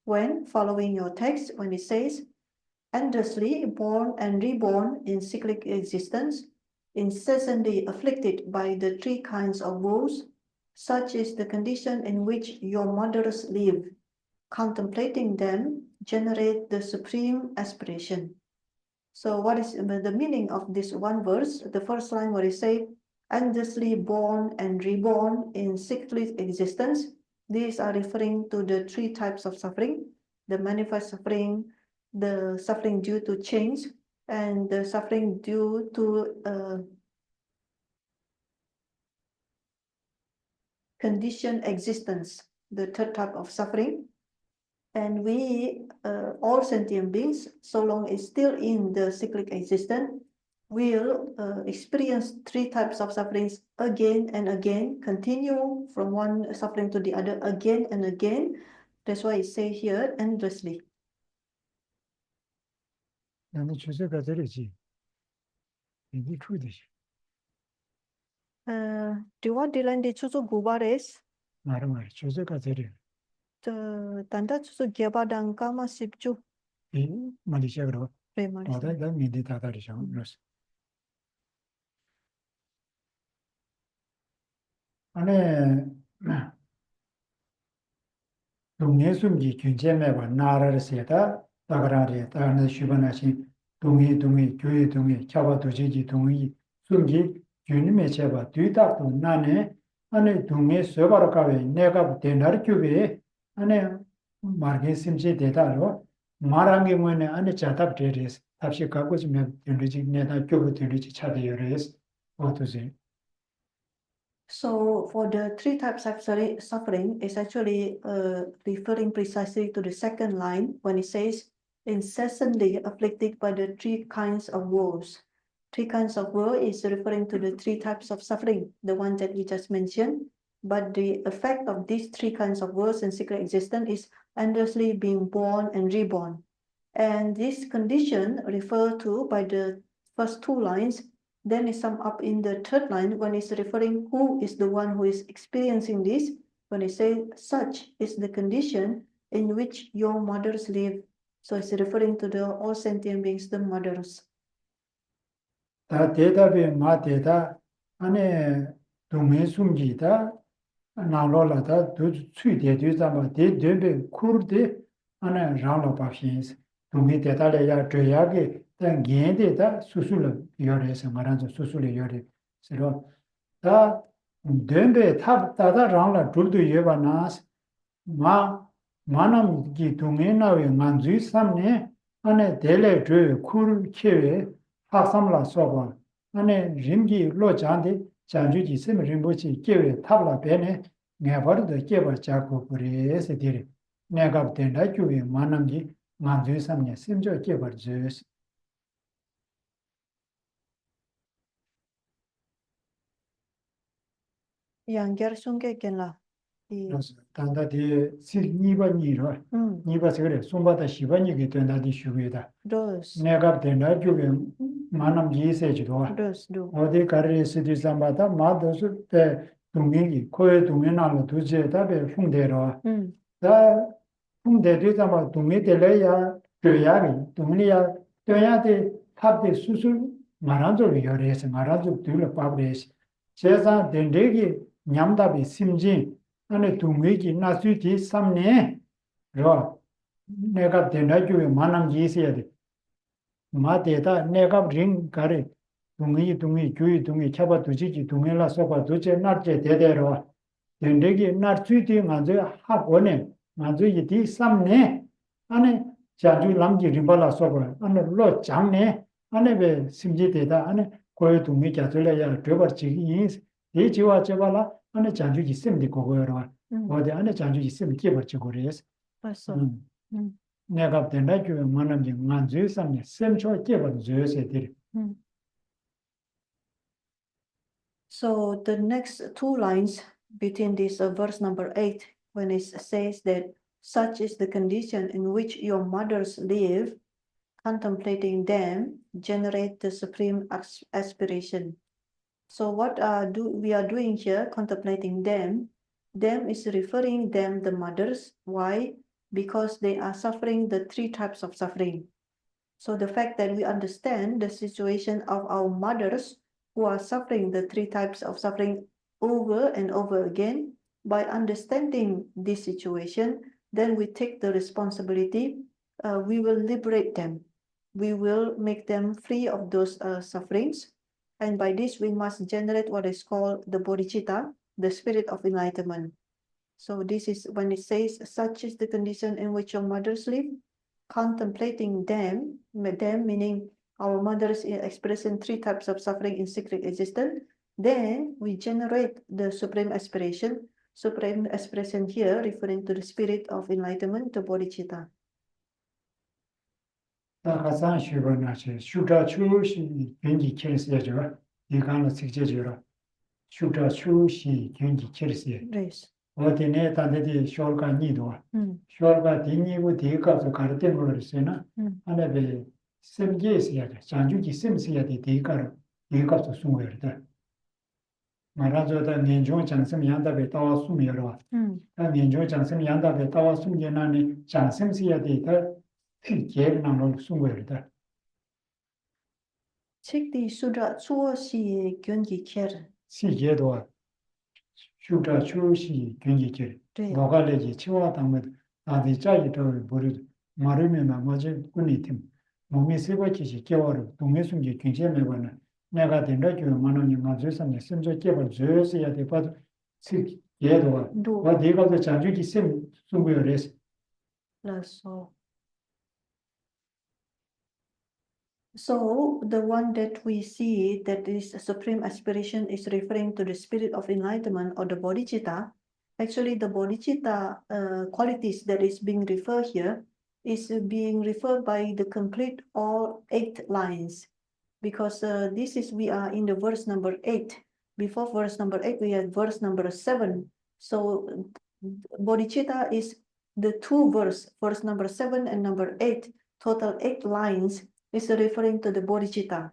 when following your text, when it says, endlessly born and reborn in cyclic existence, incessantly afflicted by the three kinds of woes, such is the condition in which your mothers live. Contemplating them generate the supreme aspiration. So what is the meaning of this one verse? The first line where it says, endlessly born and reborn in cyclic existence. These are referring to the three types of suffering: the manifest suffering, the suffering due to change, and the suffering due to conditioned existence, the third type of suffering. And we, all sentient beings, so long as still in the cyclic existence, will experience three types of sufferings again and again, continue from one suffering to the other again and again. That's why it says here, endlessly. 나는 주제가 되지. 이게 truth이지. Dewa dilan di chusu gubares, 말은 주제가 되리. tanda chusu gyabadang kama sipchu. 이 말이시그러. Premarisi. 어디다 미디 다다리죠. 그래서 안에 동해 숨기 균제매와 나라를 세다 다가라리 다는 슈바나시 동해 교회 동해 차바도지지 동해 숨기 균매 제바 뒤다도 나네 안에 동해 서바라가에 내가 대나르 교회 안에 마르게 심지 대다로 말한게 뭐네 안에 자답 데레스 답시 갖고 지면 되는지 내가 교회 되는지 차대열에서 어떠세요? So for the three types of suffering is actually referring precisely to the second line when it says incessantly afflicted by the three kinds of woes. Three kinds of woe is referring to the three types of suffering, the one that we just mentioned. But the effect of these three kinds of woes in cyclic existence is endlessly being born and reborn. And this condition referred to by the first two lines then is summed up in the third line when it's referring who is the one who is experiencing this, when it says such is the condition in which your mothers live. So it's referring to the all sentient beings, the mothers. 다 대답에 마 대답 안에 동해 숨기다 나로라다 두 추이대 뒤자마 대대베 쿠르데 안에 라로 바신스 동해 대답에야 줘야게 단 게데다 수술을 요래서 말하죠 수술을 요래 그래서 다 덴베 탑다다 라라 둘도 예바나스 마 만남기 동해 나we 만주이 삼네 안에 대래 주 쿠르 케웨 학삼라 소바 안에 림기 로잔데 잔주지 셈 림보치 케웨 탑라 베네 네버도 케바 자고 그래서 되리 내가 된다 주에 만남기 만주 삼냐 심저 케바 주스 Yang gersungke kenla. 그래서 단다디 시니바니로 Hmm. 니바서 그래 송바다 시바니게 된다디 슈게다 Dos. 내가 된다 주에 만남기 세지도 Dos do. 어디 가르에 스디 삼바다 마도스 때 동행이 코에 동행하는 두제 답에 풍대로 Hmm. 다 풍대도 잡아 동행들래야 줘야기 동행이야 줘야지 탑대 수술 말한줄 요래서 말한줄 둘러 빠브레스 제사 된대기 냠답이 심진 안에 동행이 나수지 삼네 로 내가 된다 주에 만남기 있어야 돼 마대다 내가 링 가래 동의 교회 동의 차바 두지지 동의라 소바 두제 날제 대대로 연대기 날 주디 만저 학원에 만저 이디 삼네 안에 자주 남지 림발라 소바 안에 로 장네 안에 べ 심지대다 안에 고유 동의 자들래야 되버지기 이 지와 제발라 안에 자주 있음디 고고여로 Hmm. 어디 안에 자주 있음 끼버지 고래스 Paso. Hmm. 내가 된다 교회 만남지 만저 삼네 셈초 끼버지 저세들 Hmm. So the next two lines between this verse number 8, when it says that such is the condition in which your mothers live, contemplating them generate the supreme aspiration. So what we are doing here, contemplating them is referring them the mothers. Why? Because they are suffering the three types of suffering. So the fact that we understand the situation of our mothers who are suffering the three types of suffering over and over again, by understanding this situation, then we take the responsibility, we will liberate them. We will make them free of those sufferings. And by this, we must generate what is called the bodhicitta, the spirit of enlightenment. So this is when it says, such is the condition in which your mothers live, contemplating them meaning our mothers expressing three types of suffering in secret existence, then we generate the supreme aspiration. Supreme aspiration here referring to the spirit of enlightenment, the bodhicitta. 가산 슈버나체 슈다 추시 경기 켈스야죠. 이간의 직제죠. 슈다 추시 경기 켈스야. Yes. 어디네 단데디 쇼가 니도. Hmm. 쇼가 디니고 디가서 가르된 거를 쓰나. Hmm. 안에 셈게스야죠. 장주기 셈스야디 디가로 디가서 숨어요다. 말아줘다 년중 장심 양답에 따와 숨이여라. 다 년중 장심 양답에 따와 숨게나니 장심스야디 더 특계를 나눠 숨어요다. Chikti Sudra Chua Si Gyöngi Kyer. 시계도 슈다 추시 경기길 네. 노가레지 치와 담은 아디 짜이도 버리 마르면 맞지 군이팀 몸이 세버지시 개월을 동해순기 굉장히 매번은 내가 된다 주 만원이 맞으선에 심지어 개발 줘야 돼 봐도 얘도 Do. 와 내가도 자주기 셈 숨고요래서 So the one that we see that this supreme aspiration is referring to the spirit of enlightenment or the bodhicitta. Actually, the bodhicitta qualities that is being referred here is being referred by the complete all 8 lines, because we are in the verse number 8. Before verse number 8, we had verse number 7. So bodhicitta is the two verse number 7 and number 8, total 8 lines. Is referring to the bodhicitta.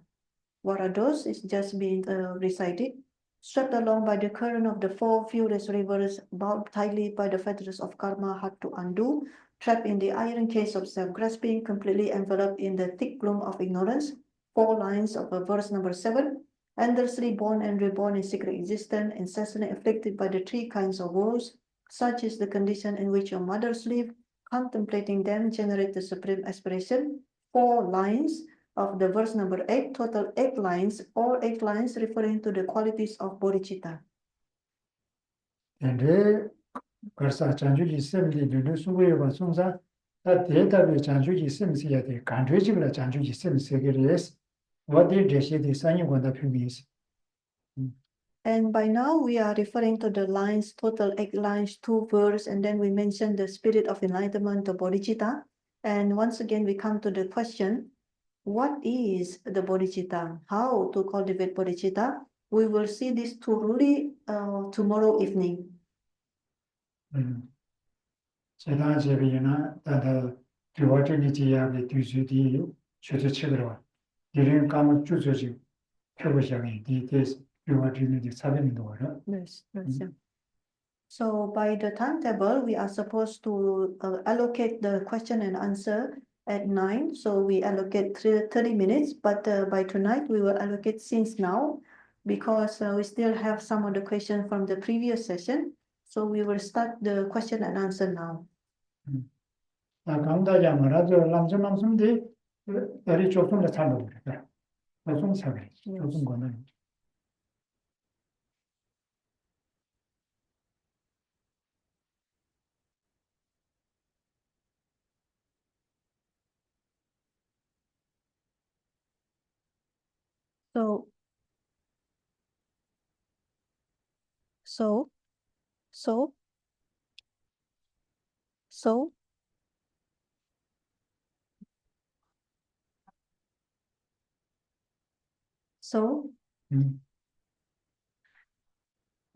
What are those? It's just being recited. Swept along by the current of the 4 furious rivers, bound tightly by the fetters of karma, hard to undo, trapped in the iron case of self-grasping, completely enveloped in the thick gloom of ignorance. 4 lines of verse number 7. Endlessly born and reborn in secret existence, incessantly afflicted by the 3 kinds of woes. Such is the condition in which your mothers live. Contemplating them generate the supreme aspiration. 4 lines of the verse number 8, total 8 lines, all 8 lines referring to the qualities of bodhicitta. 근데 벌써 장주기 셈이 되는 수고해봐 송사 다 대답이 장주기 심시야 돼. 간주지가 장주기 심시게레스. 어디 제시디 상위권다 표기스. And by now we are referring to the lines, total 8 lines, 2 verse, and then we mentioned the spirit of enlightenment, the bodhicitta. And once again, we come to the question, what is the bodhicitta? How to cultivate bodhicitta? We will see this thoroughly tomorrow evening. 제가 제비나 다다 디워트니 지야게 뒤주디 최저치그로 이런 감을 주저지 표시하게 디테스 디워트니 사변도 와라. Yes, yeah. So by the timetable, we are supposed to allocate the question and answer at 9. So we allocate 30 minutes, but by tonight we will allocate since now because we still have some of the questions from the previous session. So we will start the question and answer now. 감다자 말아줘 남좀남좀디 다리 조금 더 참고 그래. 조금 참게. 조금 거는.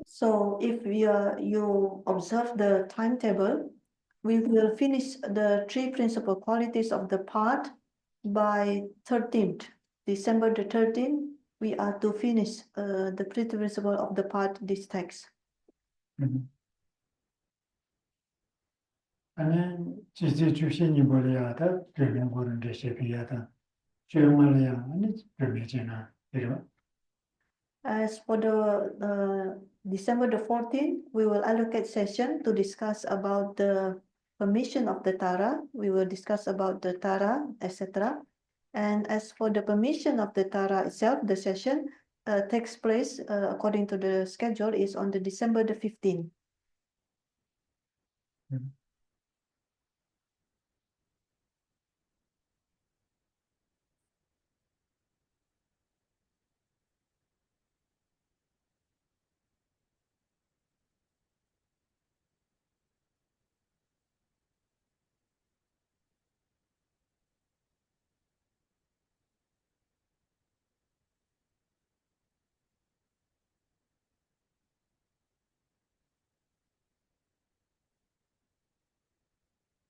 So if you observe the timetable, we will finish the 3 principal qualities of the part by 13th, December the 13th. We are to finish the principle of the part, this text. 아니 지지 주신이 버려야다 되는 거는 레시피야다. 주말이야 아니 되면이나 이런. As for the December the 14th, we will allocate session to discuss about the permission of the Tara. We will discuss about the Tara, etc. And as for the permission of the Tara itself, the session takes place according to the schedule is on the December the 15th.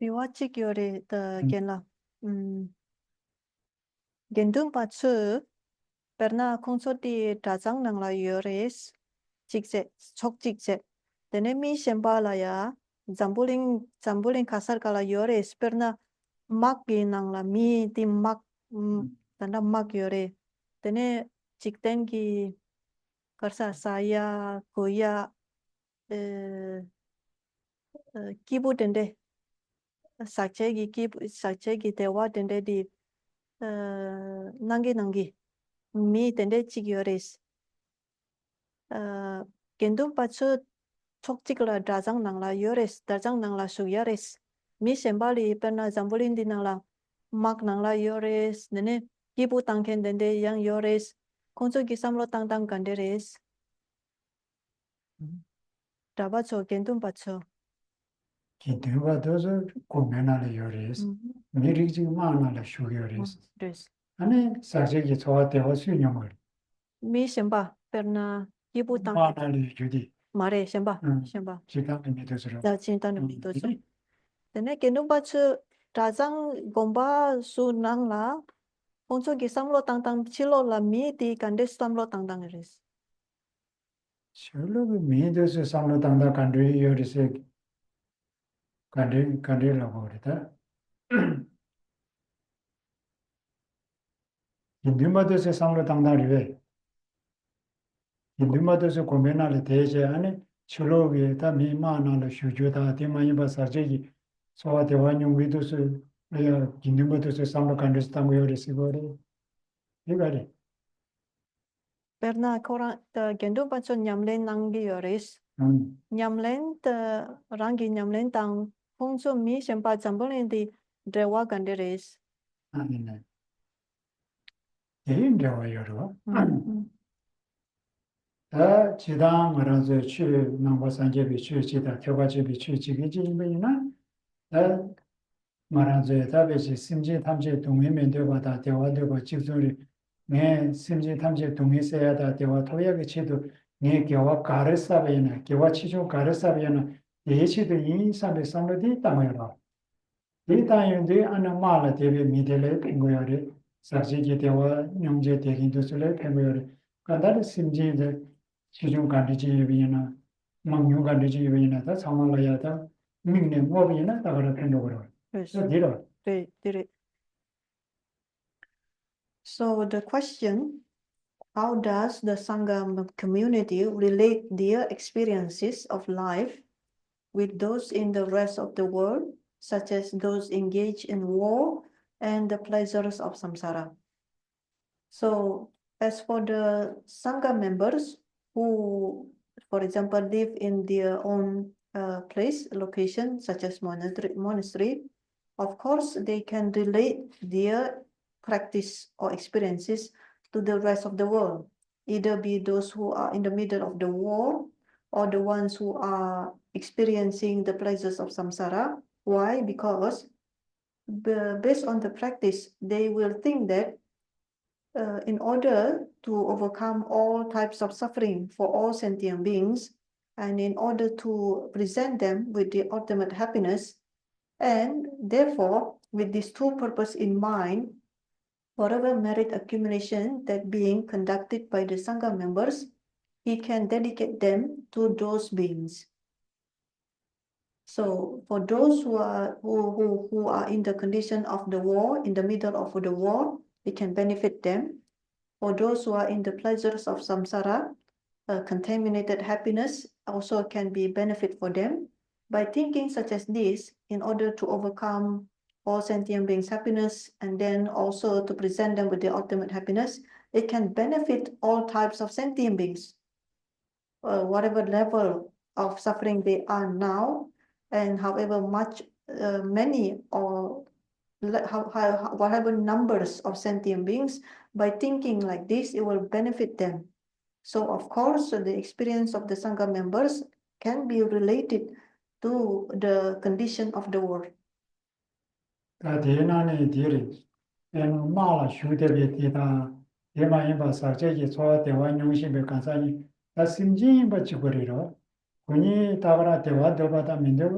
Biwachik yore the genla. Gendung patsu perna konsoti tajang nang la yores chikse chok chikse. Tenemi shembala ya zambuling kasar kala yores perna mak nang la mi tim mak tanda mak yore. Tene chikten ki karsa saya koya kibu tende. Sakchegi tewa tende di nangi mi tende chigyores kendum pachu chokchikla dajang nangla yores dajang nangla suyores mi sembali perna zambulin di nangla mak nangla yores nene kibu tangken tende yang yores konso gisamlo tangtang kanderes dabacho kendum pachu 기대가 더서 고민하는 요리스. 미리 지금 만나는 쇼요리스. 아니 사실이 좋아되고 수용을. Mi semba perna kibu tang 만나는 주디. mare semba. 지금은 믿어서. Da cinta는 믿어서. Tene kendum pachu dajang gomba su nangla konso gisamlo tangtang chilo la mi di kandes samlo tangtang res. 실로 믿어서 삼로 당다 간들이 요리스. 간들라고 그러다. 인디마드에서 삼로 당다리 왜? 인디마드에서 고민하는 대제 안에 실로비에다 미만하는 휴주다 대만이바 사제기 소화 대화용 위도서 내가 인디마드에서 삼로 간들스 당고 요리스고래. 이거래. Perna korang kendum pachu nyamlen nangi yores. Nyamlen rangi nyamlen tang konso mi semba zambolen di Dewa Ganderes. 아니네. 대인 대화여로. 다 지당 말아서 취 넘버 산제비 취지다 교과제비 취지기지 이면이나 다 말아서 답에서 심지 탐지 동의면되고다 대화되고 직소리 내 심지 탐지 동의세야다 대화 토약의 치도 내 교와 가르사베나 교와 치조 가르사베나 예시도 인사베 상로디 땅여로 이 땅인데 안에 말라 대비 미델에 pen고요리 사지기 대화 용제 대긴도슬에 pen고요리 간다르 심지데 시중 간디지비나 망용 간디지비나 다 상황라야다 민네 뭐비나 다가라 펜고로 Yes. 디로 So the question, how does the Sangha community relate their experiences of life with those in the rest of the world, such as those engaged in war and the pleasures of samsara? So as for the Sangha members who, for example, live in their own place, location, such as monastery, of course, they can relate their practice or experiences to the rest of the world, either be those who are in the middle of the war or the ones who are experiencing the pleasures of samsara. Why? Because based on the practice, they will think that in order to overcome all types of suffering for all sentient beings, and in order to present them with the ultimate happiness, and therefore, with these two purposes in mind, whatever merit accumulation that being conducted by the Sangha members, he can dedicate them to those beings. So for those who are in the condition of the war, in the middle of the war, it can benefit them. For those who are in the pleasures of samsara, contaminated happiness also can be benefit for them. By thinking such as this, in order to overcome all sentient beings' happiness and then also to present them with the ultimate happiness, it can benefit all types of sentient beings, whatever level of suffering they are now, and however much many or whatever numbers of sentient beings. By thinking like this, it will benefit them. So of course, the experience of the Sangha members can be related to the condition of the world. 다 대난의 디리 엔 마라 슈데베 디다 대마인바 사제기 소화 대화 용심에 간사니 다 심진 버치거리로 군이 다가라 대화 더바다 민데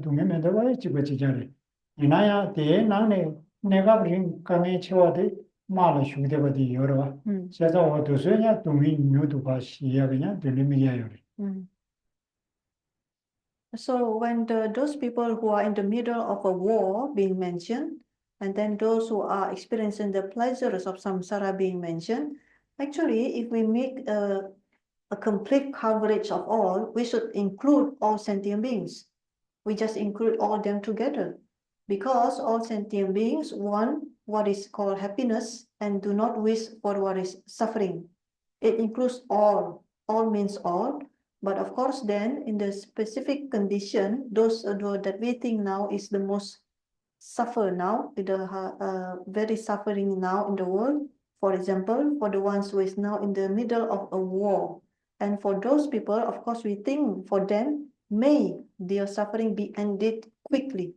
동에 민데와 지버지자리 이나야 대난의 내가 버린 강에 채워대 마라 슈데베디 여러 제가 어두서냐 동이 뉴도바 시야 그냥 들리미야요. So when those people who are in the middle of a war being mentioned, and then those who are experiencing the pleasures of samsara being mentioned, actually, if we make a complete coverage of all, we should include all sentient beings. We just include all them together, because all sentient beings want what is called happiness and do not wish for what is suffering. It includes all. All means all. But of course, then in the specific condition, those that we think now is the most suffer now, the very suffering now in the world. For example, for the ones who is now in the middle of a war, and for those people, of course, we think for them, may their suffering be ended quickly.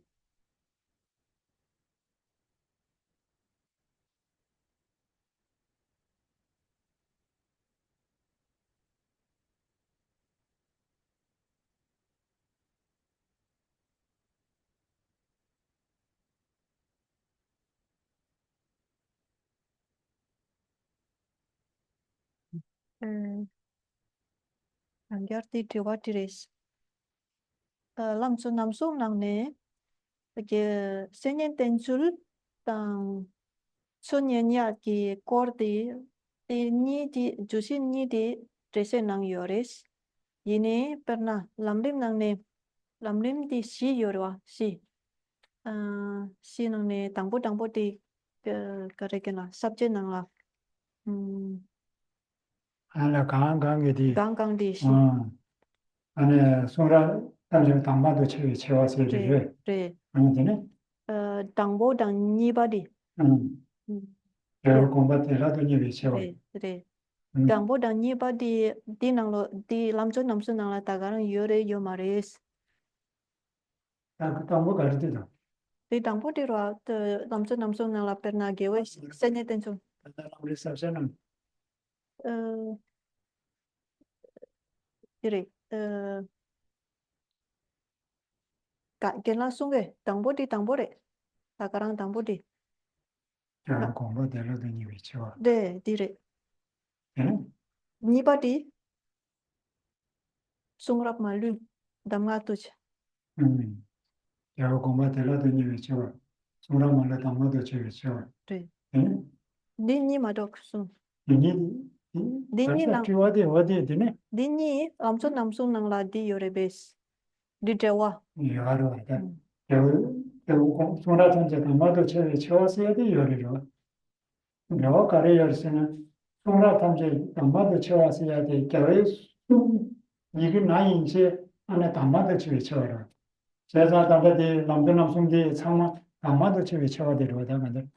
Angyarti Triwatiris. Lamsun namsum nang ne, ke senyen tensul tang sunyen ya ki korti ti ni di jusin ni di tresen nang yoris. Yini pernah lamrim nang ne, lamrim di si yorwa si. Si nang ne tangpo di karekena subject nang la. 하나 강강게 디 Gang di si. 안에 소라 당장 당마도 채워서 이제 Re. 아니네. Tangbo dang ni body. 저 공부해라도 니비 채워. Re. Tangbo dang ni body di nang lo di lamcho namso nang la tagarang yore yo mares. 딱 뭐 가르쳐도. Di tangbo di ro te lamcho namso nang la perna gewe senye tenso. 우리 sabsa는 Re. Ka ken langsung ge tangbo re. Tagarang tangbo di. 저 공부해라도 니비 채워. De di re. 응? Ni body sungrap malu dam ngatuch. 저 공부해라도 니비 채워. 소라말로 담아도 채워. Re. 응? Di ni madok sung. 니 Dini nang- 어디 되네? Di ni lamcho namso nang la di yore bes. Di dewa. 이하로 하다. 저 소라 전체 담아도 채워서야 돼 요리로. 너 가래 열쇠는 소라 탐제 담아도 채워서야 돼. 겨우 이게 나이 이제 안에 담아도 채워라. 제가 담아도 남들 남성들 상마 담아도 채워야 되거든. 근데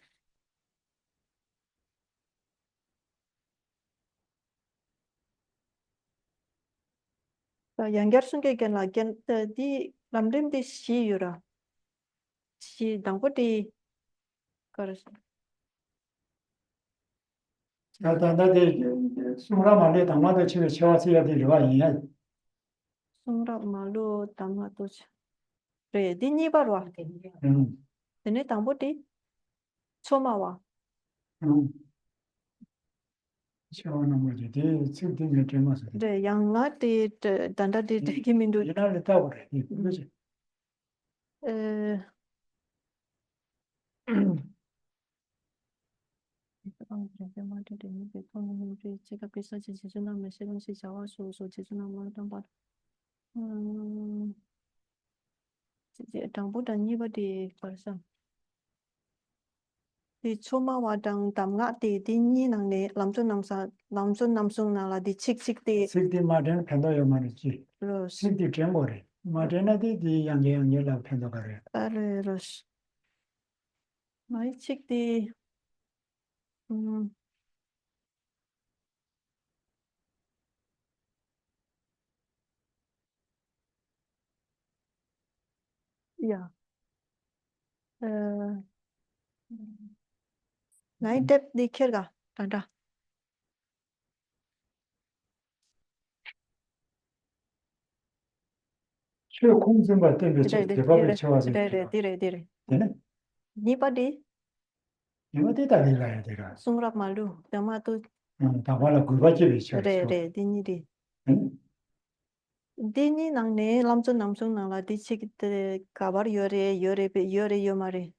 Yang ger sung ke gen la gen di lamrim di si yura. Si dangpo di karas. 제가 소라 말에 담아도 채워서야 되리와 이해. Sungrap malu dam ngatuch. Re. Di ni barwa. Dene dangpo di chomawa. 시원한 거지. 네 쓸데없는 게 맞아. Re. Yang nga di danda di kimindu. 이날 있다고 그래. 그렇지. 제가 비싸지 지주나면 세금시 자와수소 지주나면 당바 당보다 니버디 벌써 di choma wadang damga di ni nang ne lamchon namsung nang la di chik di 쓸데 말에는 편도요 말이지. ros 쓸데 정보래. 말에는 디 양계양계라 편도 가래. ros mai chik di ya nai dep di kerga tanda 최 공증과 때문에 대박을 쳐와서 dire 되네. ni badi 이거 대다 내가야 되라. sungrap malu dama tu 다발라 굴바집이 쳐. re di ni di Dini nang ne lamchon namsung nang la di chik de kabar yore yo mare.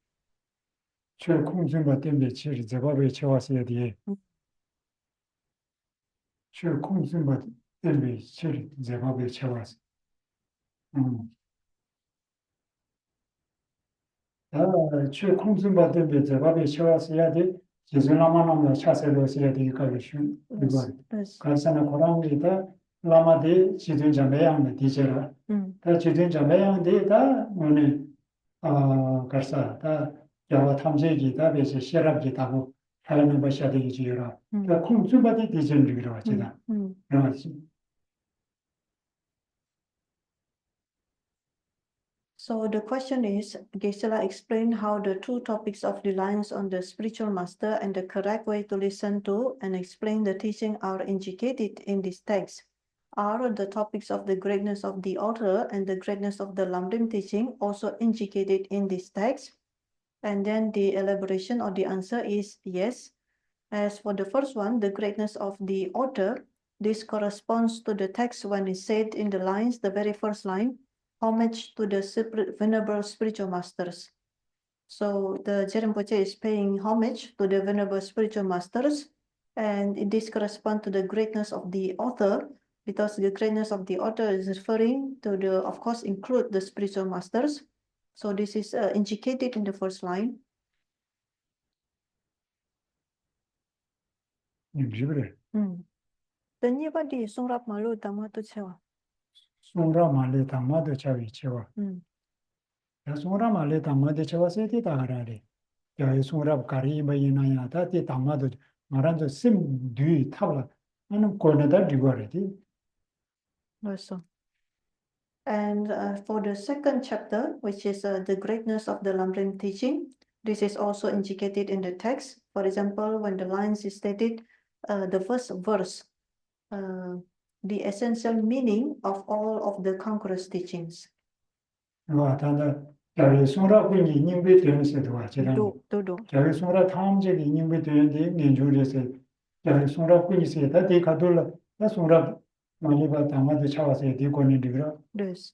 최 공증과 때문에 치를 대박을 쳐와서야 돼. 최 공증과 때문에 치를 대박을 쳐와서. 최 공증과 때문에 대박을 쳐와서야 돼. 지존나만하면 차세로 써야 되니까 쉬운 이거. 가서나 고랑이다 라마데 지존자 매양의 디제라. 다 지존자 매양데다 오늘 가서 다 야와 탐색이다 배서 시랍기다고 하는 것이야 되지요라. 그 공주바디 디전리로 왔지다. 그렇지. So the question is, Geshe-la explained how the two topics of reliance on the spiritual master and the correct way to listen to and explain the teaching are indicated in this text. Are the topics of the greatness of the author and the greatness of the Lamrim teaching also indicated in this text? And then the elaboration or the answer is yes. As for the first one, the greatness of the author, this corresponds to the text when it said in the lines, the very first line, homage to the venerable spiritual masters. So the Jerimpoche is paying homage to the venerable spiritual masters, and this corresponds to the greatness of the author, because the greatness of the author is referring to the, of course, include the spiritual masters. So this is indicated in the first line. 그래. Then you badi sungrap malu tamatu chewa. 송라 말에 담아도 자위 채워. Songra male tamma de chawa se ti tagarare. Ya songra kari bayina ya ta ti tamma do maranjo sim du tabla. Anu kona da digore ti. Also. And for the second chapter, which is the greatness of the Lamrim teaching, this is also indicated in the text. For example, when the lines is stated, the first verse, the essential meaning of all of the conqueror's teachings. Wa ta da ya songra kungi nyingbe de se do wa chira. Do. Ya songra tamje di nyingbe de ngenju de se. Ya songra kungi se ta de kadula. Ya songra male ba tamma de chawa se di koni digra. Yes.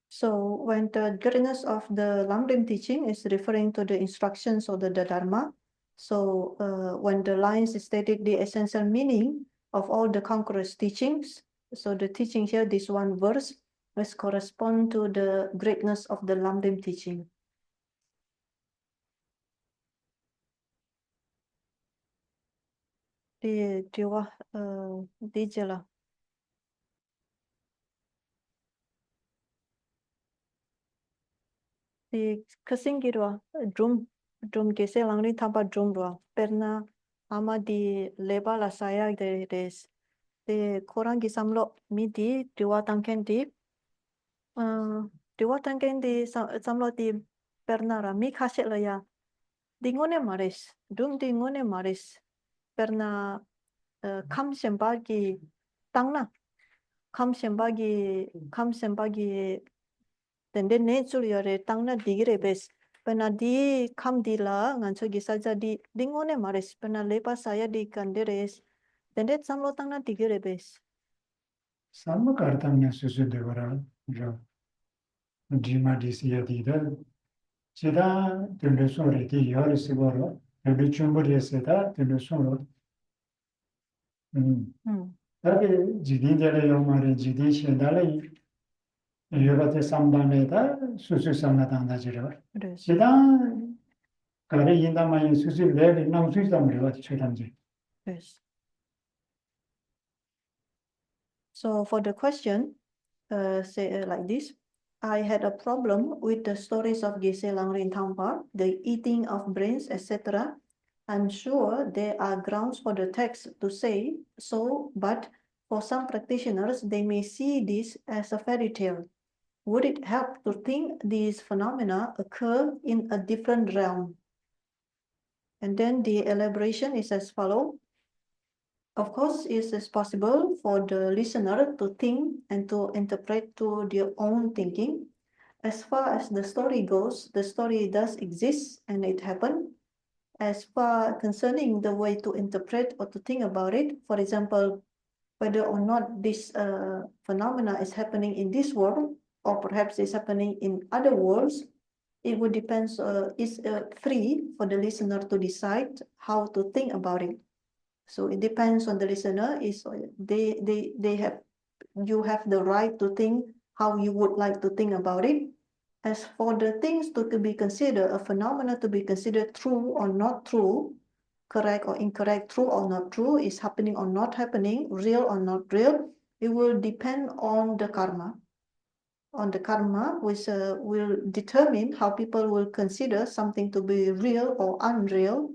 So when the greatness of the Lamrim teaching is referring to the instructions of the Dharma, so when the lines stated the essential meaning of all the conqueror's teachings, so the teaching here, this one verse, must correspond to the greatness of the Lamrim teaching. Di je lah. Di kasing gitu drum kese langri tanpa drum doa. Pernah ama di leba la saya des korang gisamlo midi diwa tangken di samlo di pernah ra mi kaset la ya dingone maris dingone maris pernah kam sembagi tangna kam sembagi tende nature yore tangna digire bes pernah di kam di la nganso gisaja di dingone maris pernah lepa saya di kanderes tende samlo tangna digire bes. Sama kartangnya susu devara. Dima disiya di da. Chida tende sore di yore sigoro. Ebi chumburi se da tende soro. Tabi jidi dele yomare jidi shendale yobate samdame da susu samdanda jiro. Chida kare yinda mayi susu lele namsu samriwa chiramji. Yes. So for the question, say like this, I had a problem with the stories of Geshe Langrin Tangpa, the eating of brains, etc. I'm sure there are grounds for the text to say so, but for some practitioners, they may see this as a fairy tale. Would it help to think these phenomena occur in a different realm? And then the elaboration is as follows. Of course, it is possible for the listener to think and to interpret to their own thinking. As far as the story goes, the story does exist and it happened. As far concerning the way to interpret or to think about it, for example, whether or not this phenomena is happening in this world or perhaps is happening in other worlds, it would depend, it's free for the listener to decide how to think about it. So it depends on the listener. They have, you have the right to think how you would like to think about it. As for the things to be considered, a phenomena to be considered true or not true, correct or incorrect, true or not true, is happening or not happening, real or not real, it will depend on the karma. On the karma, which will determine how people will consider something to be real or unreal,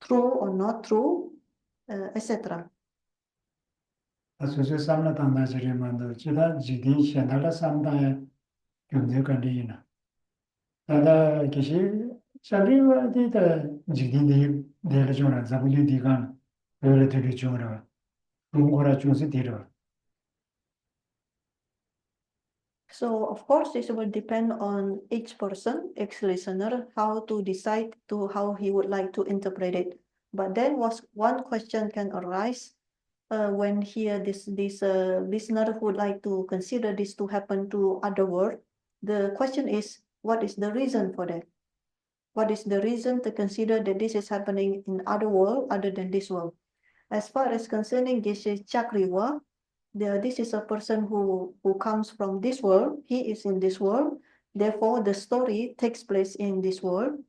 true or not true, etc. Susu samla tanda jiri mando. Chida jidi shendala samda gyumze kandiyina. Tada kishi shaliwa di da jidi di dele chunga, zabuli di gana, dele tuli chunga, rungora chungsi dira. So of course, this will depend on each person, each listener, how to decide to how he would like to interpret it. But then was one question can arise when here this listener would like to consider this to happen to other world. The question is, what is the reason for that? What is the reason to consider that this is happening in other world other than this world? As far as concerning Geshe Chakriwa, this is a person who comes from this world. He is in this world. Therefore, the story takes place in this world.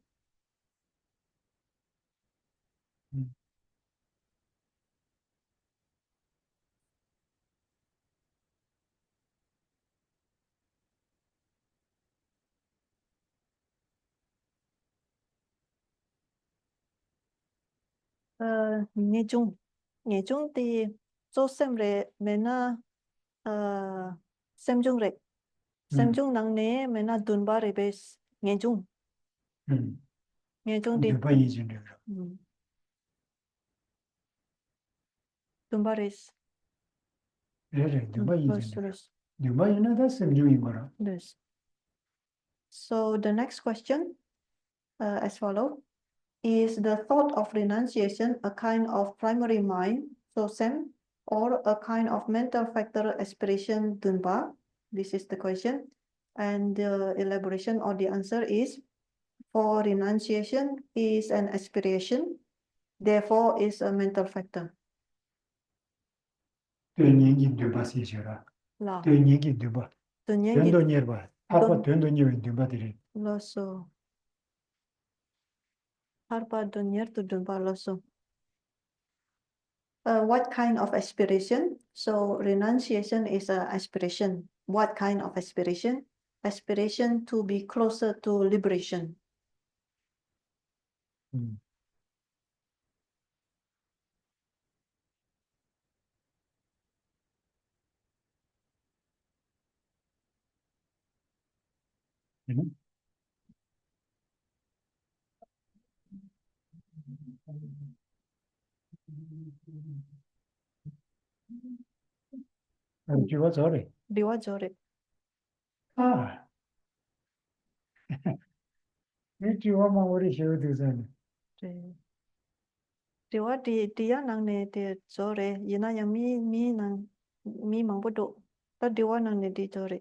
Nghe chung thì cho xem re mena xem chung re xem chung nang ne mena dunba re bes nghe chung thì Dubha yin de. dunba res Dubha yin res de. res Dubha yin da semju yin gora. res. So the next question as follow: Is the thought of renunciation a kind of primary mind, so sem, or a kind of mental factor aspiration, dunba? This is the question. And the elaboration or the answer is, for renunciation is an aspiration, therefore is a mental factor. Tuen yin yin dubha si jira. La. Tuen yin yin dubha. Tuen do nyer ba. Apa tuen do nyer dubha dire. Loso. Harpa donyer to dunba loso. What kind of aspiration? So renunciation is an aspiration. What kind of aspiration? Aspiration to be closer to liberation. Jiwa zore. Diwa jore. Ah. Ni jiwa ma ori shiu du zan. Diwa dia nang ne dia jore. Yena yang mi nang mi mang bodo. Ta diwa nang ne di jore.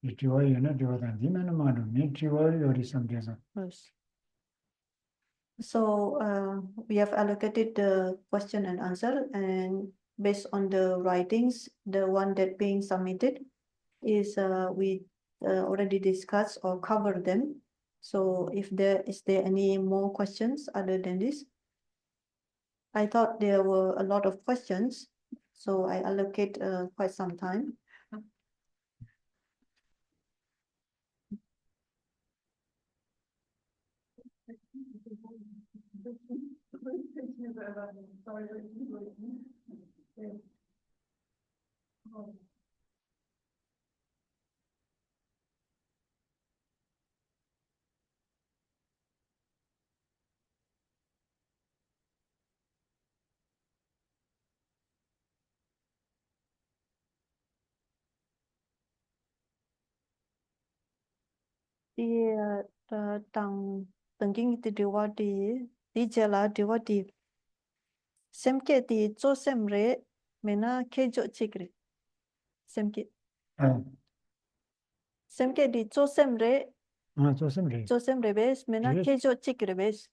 Jiwa yin jiwa dan di mana ma do. Ni jiwa yori samje zan. Yes. So we have allocated the question and answer, and based on the writings, the one that being submitted is we already discussed or covered them. So if there is any more questions other than this? I thought there were a lot of questions, so I allocate quite some time. Thì tầng tầng kinh thì điều qua đi chơi là điều qua đi xem cái thì cho xem re mình na cái chỗ chỉ cái xem cái đi cho xem re Cho semre. cho xem re bes mình na cái chỗ chỉ cái bes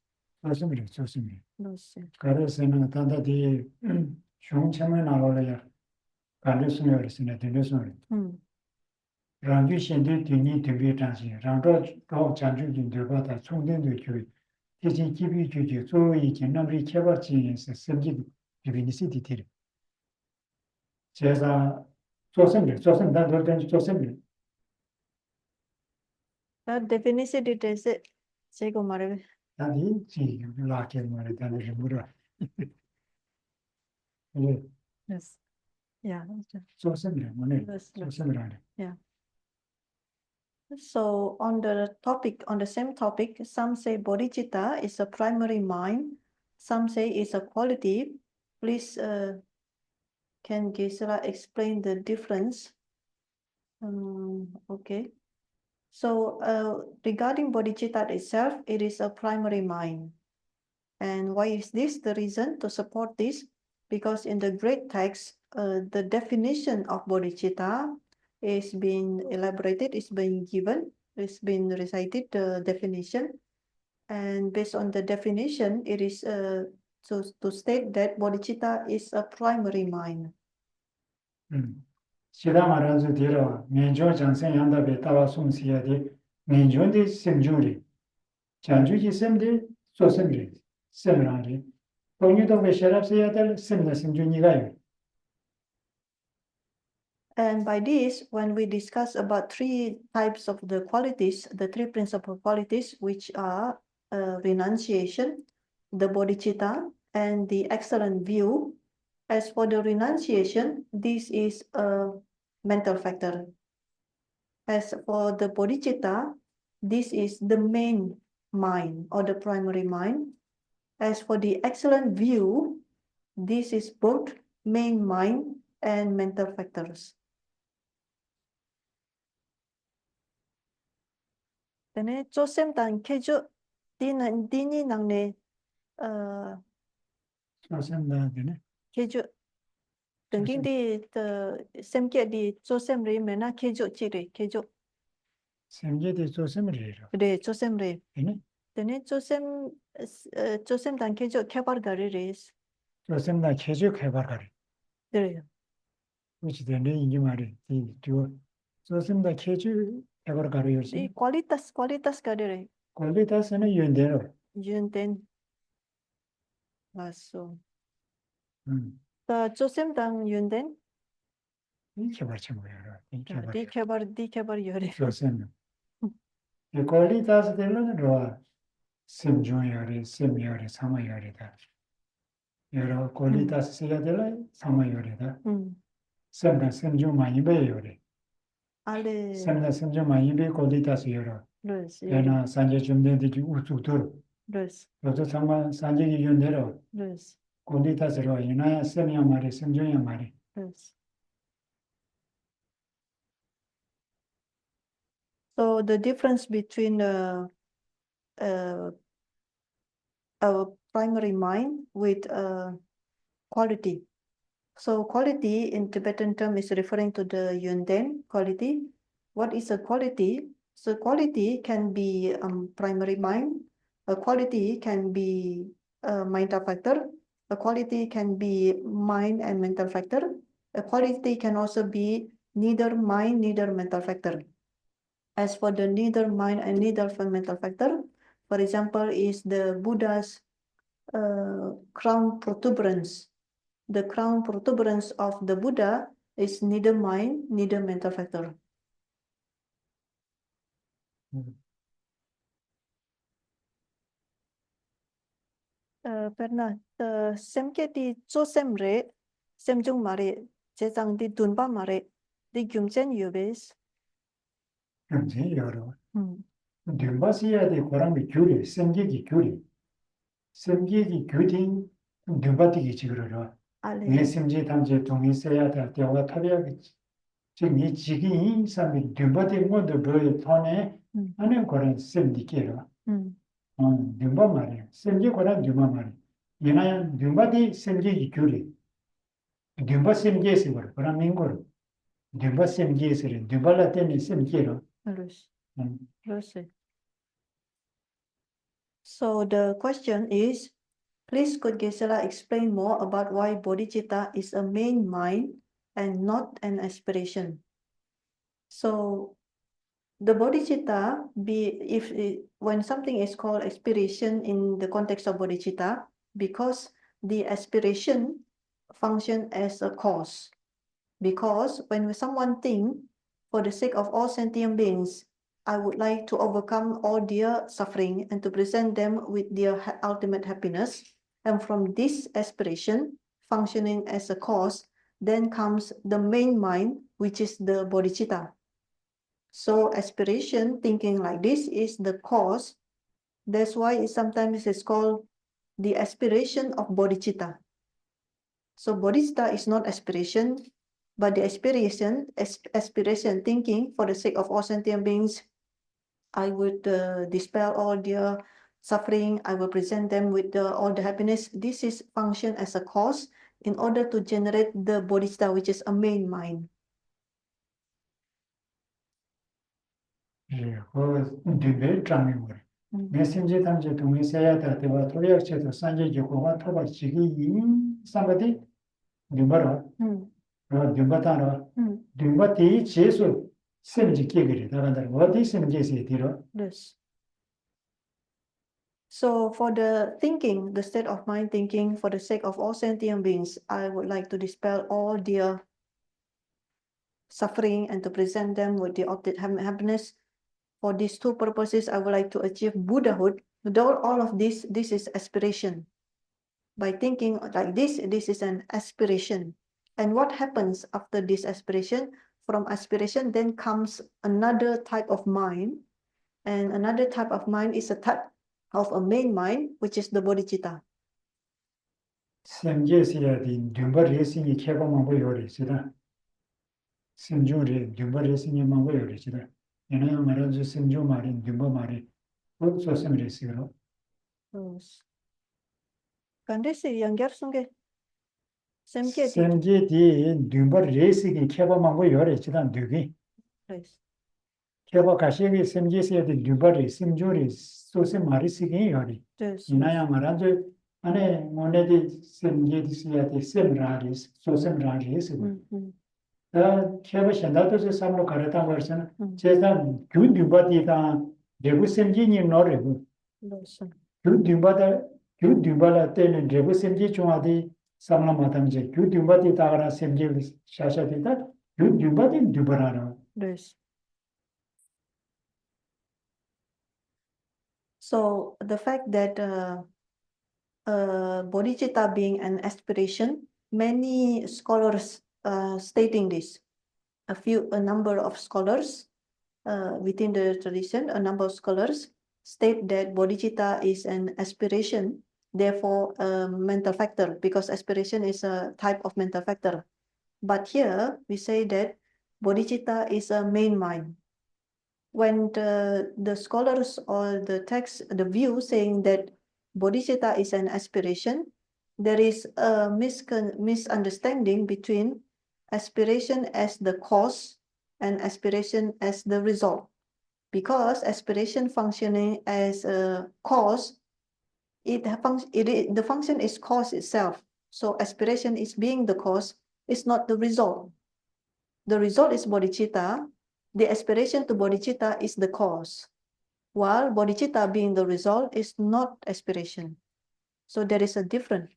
Cho semre, cho semre. no sé Kare sena tanda di shung chame na lo ya. Kare sena yori sena tende sena. Rangju shende tini tubi tansi. Rangdo rao chanju jin deba ta chung den do kyu. Tijin kibi kyu kyu zo yi kin namri keba chi yin se semji tubi nisi di tiri. Cheza cho semre, dan do tenji cho semre. ta definisi di tese sego mare Tandi chi la ke mare tandi rimura. yes yeah Cho semre, mone. yes Cho semre. yeah. So on the same topic, some say bodhicitta is a primary mind, some say it's a quality. Please, can Gisela explain the difference? Okay. So regarding bodhicitta itself, it is a primary mind. And why is this? The reason to support this, because in the great text, the definition of bodhicitta is being elaborated, is being given, is being recited, the definition. And based on the definition, it is to state that bodhicitta is a primary mind. Shida Maranzu Dira, Menjo Jansen Yanda Betawa Sum Siadi, Menjondi Simjuri, Chanjuji Simdi, So Simri, Simrani, Ponyudo Vesharab Siadel, Simna Simjunigayu. And by this, when we discuss about three types of the qualities, the three principal qualities, which are renunciation, the bodhicitta, and the excellent view. As for the renunciation, this is a mental factor. As for the bodhicitta, this is the main mind or the primary mind. As for the excellent view, this is both main mind and mental factors. Tene chosem tan kejo dini nangne 소생다들네. kejo tengking di semke di chosem re mena kejo chire kejo 생계대 소생이래요. re chosem re 네. tene chosem tan kejo kebar gari res 소생나 계속 개발하래. re 그렇지 되네 이게 말이. 이저 소생나 계속 개발하래요. di kualitas gari re 퀄리티는 연대로. yunten lasso 음. ta chosem tan yunten 이 개발체 뭐야. 이 di kebar yore 소생. 이 퀄리티스 되는 거 심중요리, 심요리, 사마요리다. 여러 퀄리티스 세야 되라 사마요리다. semna semju 많이 배요리. ale semna semju 많이 배 퀄리티스 여러. res 얘나 산제 좀 되지 우뚝도. res 저도 정말 산제기 연대로 res 퀄리티스로 이나야 sem야 말이 sem주야 말이. res. So the difference between a primary mind with quality. So quality in Tibetan term is referring to the Yunten quality. What is a quality? So quality can be primary mind. A quality can be mental factor. A quality can be mind and mental factor. A quality can also be neither mind, neither mental factor. As for the neither mind and neither mental factor, for example, is the Buddha's crown protuberance. The crown protuberance of the Buddha is neither mind, neither mental factor. Pernah semke di chosem re semjung mare jejang di dunba mare di gyumchen yubes. 굉장히 여러. 듬바시야 돼 고랑이 귤이 생기기 귤이. 생기기 귤이 듬바티기 지그러라. 내 심지 담제 동의세야 될 때와 타비하겠지. 지금 이 지기 인삼이 듬바티 모두 너의 톤에 하는 거는 셈디게라. 듬바 말이야. 생기 고랑 듬바 말이야. 얘는 듬바티 생기기 귤이. 듬바 생기에서 그래. 그럼 민고로. 듬바 생기에서 듬발라 때문에 생기라. So the question is, please could Gesela explain more about why bodhicitta is a main mind and not an aspiration? So the bodhicitta, when something is called aspiration in the context of bodhicitta, because the aspiration function as a cause. Because when someone thinks, for the sake of all sentient beings, I would like to overcome all their suffering and to present them with their ultimate happiness. And from this aspiration, functioning as a cause, then comes the main mind, which is the bodhicitta. So aspiration, thinking like this, is the cause. That's why it sometimes is called the aspiration of bodhicitta. So bodhicitta is not aspiration, but the aspiration thinking for the sake of all sentient beings, I would dispel all their suffering, I will present them with all the happiness. This is function as a cause in order to generate the bodhicitta, which is a main mind. 예, 그 장이 뭐래. 메신저 담제 동의세야 될 때와 토리학체도 산제기고와 토바 지기 상가디 누마라. 누마타라. 누마티 제수 semji kegiri dagadar wadi semji se tiro. Yes. So for the thinking, the state of mind thinking for the sake of all sentient beings, I would like to dispel all their suffering and to present them with the ultimate happiness. For these two purposes, I would like to achieve Buddhahood. All of this is aspiration. By thinking like this is an aspiration. And what happens after this aspiration? From aspiration, then comes another type of mind. And another type of mind is a type of a main mind, which is the bodhicitta. semje시야디 듬버레싱이 개범한 거 요리시다. 심중리 듬버레싱이 망고 요리시다. 얘는 말하지 심중 말인 듬버 말이 소심레시로. Terus. Kandesi yang gersunge. Semke di. semje디 듬버레싱이 개범한 거 요리시다. 되게 Terus. 개범 가시기 semje시야디 듬버레 심중리 소심 말이 시기 요리. Terus. 이나야 말하지 안에 모네디 semje디시야디 sem라리스 소심라리스. 개버시 나도서 삼로 가르다 버선 제산 규듀바디다 레부 sem지니 노레부 Terus. 규듀바다 때는 레부 sem지 중아디 삼나 마담제 규듀바디 다가라 sem지 샤샤디다 규듀바디 두바라라. Terus. So the fact that bodhicitta being an aspiration, many scholars stating this. A number of scholars within the tradition, a number of scholars state that bodhicitta is an aspiration, therefore a mental factor, because aspiration is a type of mental factor. But here we say that bodhicitta is a main mind. When the scholars or the text, the view saying that bodhicitta is an aspiration, there is a misunderstanding between aspiration as the cause and aspiration as the result. Because aspiration functioning as a cause, the function is cause itself. So aspiration is being the cause, is not the result. The result is bodhicitta. The aspiration to bodhicitta is the cause, while bodhicitta being the result is not aspiration. So there is a difference.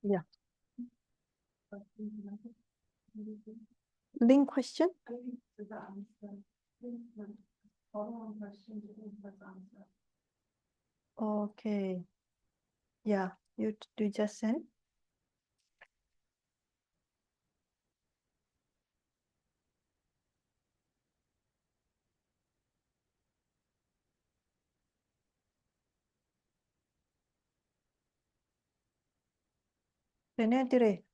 Yeah. Link question? Okay. Yeah, you just send. Ini dire,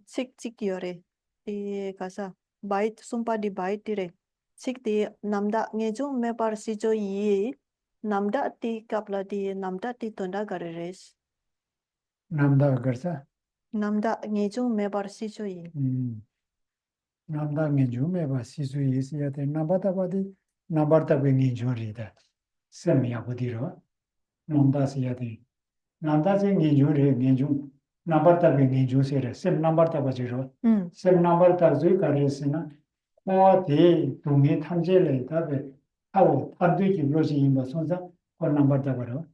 cik yore di kasa bait sumpah di bait dire, cik di namda ngejung me par si jo yi namda ti kapla di namda ti tonda gareres. 남다 그래서 Namda ngejung me par si jo yi. 남다 겐주메 바 시수 있어야데 나바다바디 나바르다 겐이 조리다. 셈이야 부디로 남다시야데 남다제 겐주레 겐주 나바르다 겐이 조세레 셈 나바르다 바지로 셈 나바르다 조이 가레스나 코아데 동에 탐제레 다베 하고 탄되기 로지 임바 손자 코 나바르다 바로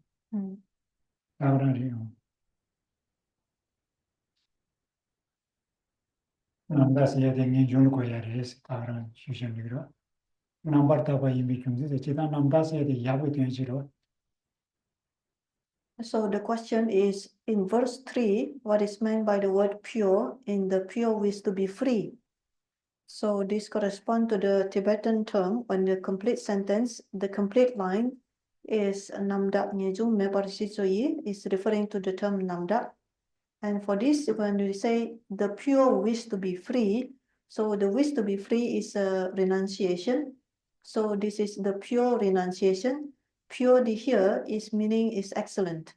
나바라리요 남다시야데 겐주를 고야레스 다른 휴션이로 남바르다바 이미 경제에 제단 남다시야데 야부 되지로. So the question is, in verse 3, what is meant by the word pure in the pure wish to be free? So this corresponds to the Tibetan term. When the complete sentence, the complete line is namda ngejung me par si jo yi, is referring to the term namda. And for this, when we say the pure wish to be free, so the wish to be free is a renunciation. So this is the pure renunciation. Pure here is meaning is excellent.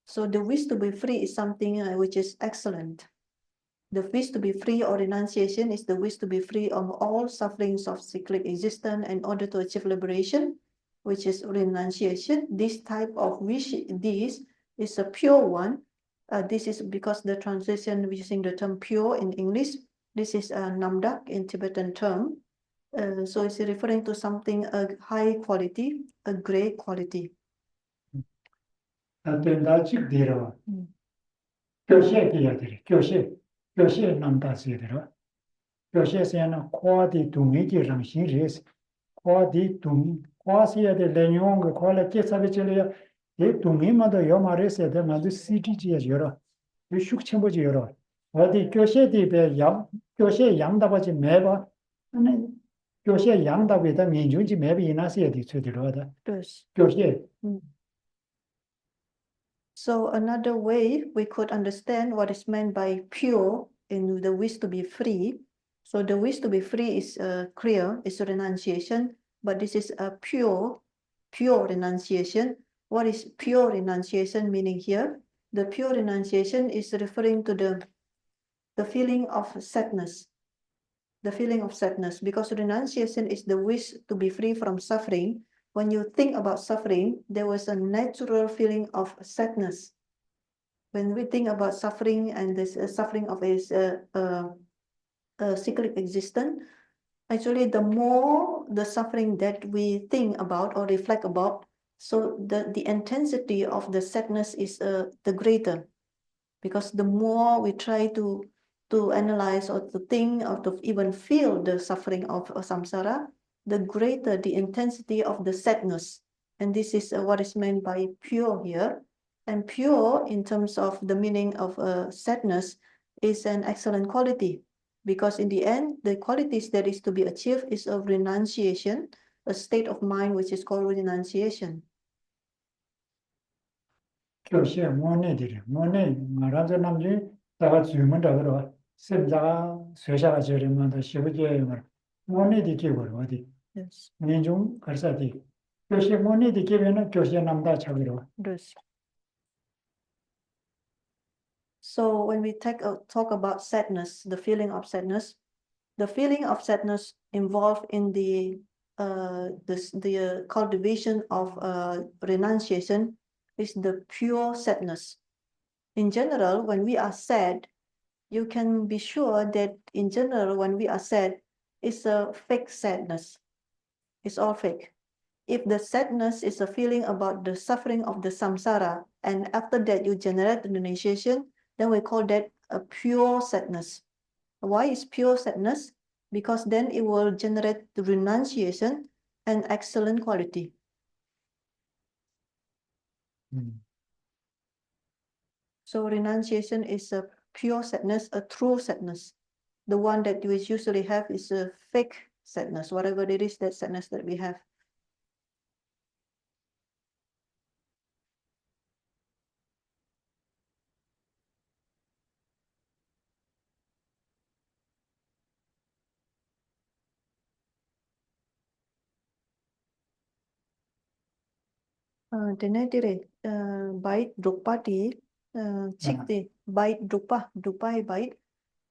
So the wish to be free is something which is excellent. The wish to be free or renunciation is the wish to be free of all sufferings of cyclic existence in order to achieve liberation, which is renunciation. This type of wish, this is a pure one. This is because the translation using the term pure in English. This is a namdak in Tibetan term. So it's referring to something a high quality, a great quality. 나된다 직디로 교시에 기야들이 교시에 남다시더라. 교시에서는 코아디 동이기랑 신리스 코아디 동 코아시에데 레뇽 코알레 케사베질이야 이 동이마도 요마레스에 대마도 시티지에 여러 이 숙청보지 여러 어디 교시에디베 양 교시에 양다바지 매바 아니 교시에 양다베다 민주지 매비 이나시에디 쳐들어다 Yes. 교시에 So another way we could understand what is meant by pure in the wish to be free. So the wish to be free is clear, is a renunciation, but this is a pure renunciation. What is pure renunciation meaning here? The pure renunciation is referring to the feeling of sadness. The feeling of sadness, because renunciation is the wish to be free from suffering. When you think about suffering, there was a natural feeling of sadness. When we think about suffering and this suffering of a cyclic existence, actually the more the suffering that we think about or reflect about, so the intensity of the sadness is the greater, because the more we try to analyze or to think or to even feel the suffering of samsara, the greater the intensity of the sadness. And this is what is meant by pure here. And pure in terms of the meaning of sadness is an excellent quality, because in the end, the qualities that is to be achieved is of renunciation, a state of mind which is called renunciation. 교시에 모네들이 모네 말하자 남지 다가 주문다 그러 셈자가 쇠샤가 저리면도 시부지에 말 모네디 기고로 어디 Yes. 민중 가르사디 교시에 모네디 기면은 교시에 남다 차기로 Yes. So when we talk about sadness, the feeling of sadness involved in the cultivation of renunciation is the pure sadness. In general, when we are sad, you can be sure that in general, when we are sad, it's a fake sadness. It's all fake. If the sadness is a feeling about the suffering of the samsara, and after that you generate the renunciation, then we call that a pure sadness. Why is pure sadness? Because then it will generate the renunciation and excellent quality. So renunciation is a pure sadness, a true sadness. The one that we usually have is a fake sadness, whatever it is, that sadness that we have. Dene dire bait drupadi chikti bait drupai bait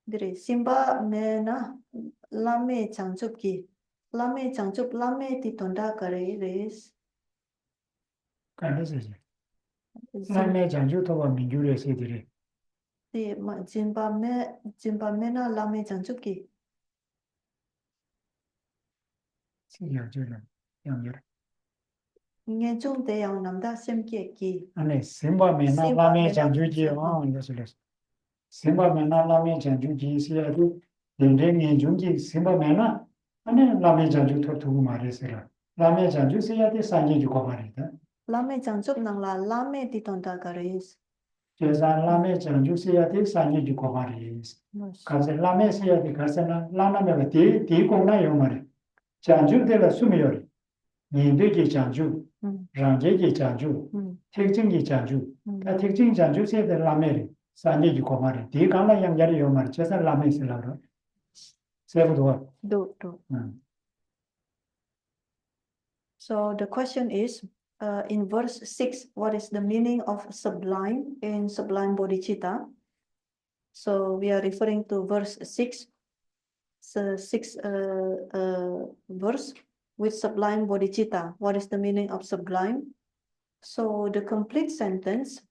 dire simba mena lame changchup ki lame changchup lame ti tonda kare res 간다지 남의 장주 도와 민주의 세들이 ti simba mena lame changchup ki 시야주는 양열 nghe chung te yang namda sem ki 아니 심바메나 남의 장주지요 이것을 심바메나 남의 장주지 시야도 denden이 중지 심바메나 아니 남의 장주 토투고 말했어라 남의 장주 시야도 상계 주고 말이다 lame changchup nang la lame ti tonda kare res 제사 남의 장주 시야도 상계 주고 말이스 가서 남의 시야도 가서나 라나메가 디공나 요 말이 장주들의 수미요리 민대기 장주 랑제기 장주 택증기 장주 다 택증 장주 세대 라메리 산예기 고마리 디간나 양자리 요 말이 제사 라메 있으라고 세부도 do. So the question is, in verse 6, what is the meaning of sublime in sublime bodhicitta? So we are referring to verse 6, verse with sublime bodhicitta. What is the meaning of sublime? So the complete sentence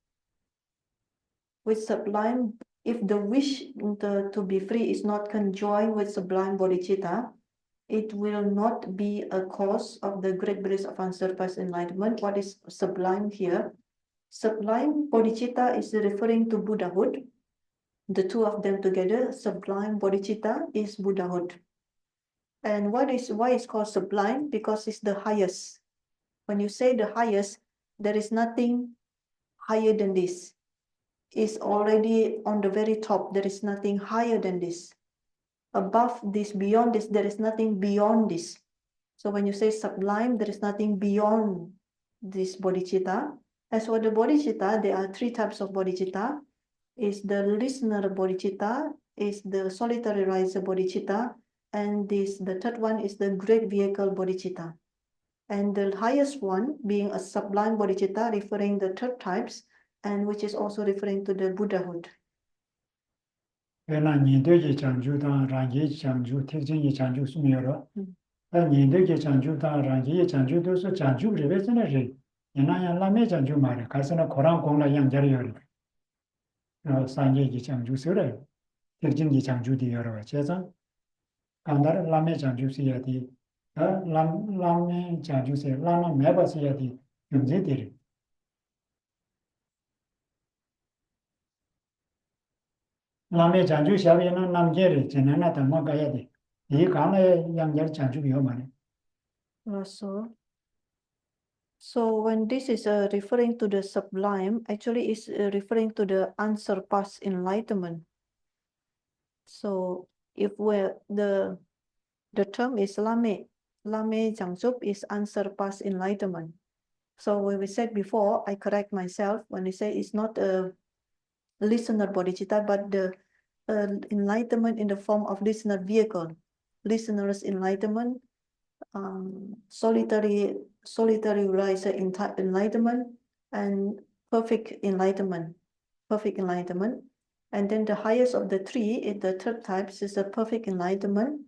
with sublime, if the wish to be free is not conjoined with sublime bodhicitta, it will not be a cause of the great bliss of unsurpassed enlightenment. What is sublime here? Sublime bodhicitta is referring to Buddhahood. the two of them together, sublime bodhicitta, is Buddhahood. And why it's called sublime? Because it's the highest. When you say the highest, there is nothing higher than this. It's already on the very top. There is nothing higher than this. Above this, beyond this, there is nothing beyond this. So when you say sublime, there is nothing beyond this bodhicitta. As for the bodhicitta, there are three types of bodhicitta. Is the listener bodhicitta, is the solitary riser bodhicitta, and the third one is the great vehicle bodhicitta. And the highest one being a sublime bodhicitta, referring the third types, and which is also referring to the Buddhahood. Pena Nindoji Chanju Dan Rangi Chanju, Teaching Chanju Sumioro. Nindoji Chanju Dan Rangi Chanju, those Chanju Revesanary. Yanayan Lame Chanju Mari, Kasana Koran Kongla Yang Jariori. Sanji Chanju Sura, Teaching Chanju di Yoro, Chesa. Kandar Lame Chanju Siati, Lame Chanju Se, Lama Meba Siati, Yumzitiri. Lame Chanju Shavina Namjeri, Jenana Tamakayadi. He can't young Chanju Yomani. So when this is referring to the sublime, actually is referring to the unsurpassed enlightenment. So if we're the term is Lame Jangsup is unsurpassed enlightenment. So when we said before, I correct myself when we say it's not a listener bodhicitta, but the enlightenment in the form of listener vehicle, listener's enlightenment, solitary riser enlightenment, and perfect enlightenment. And then the highest of the three, the third types, is the perfect enlightenment.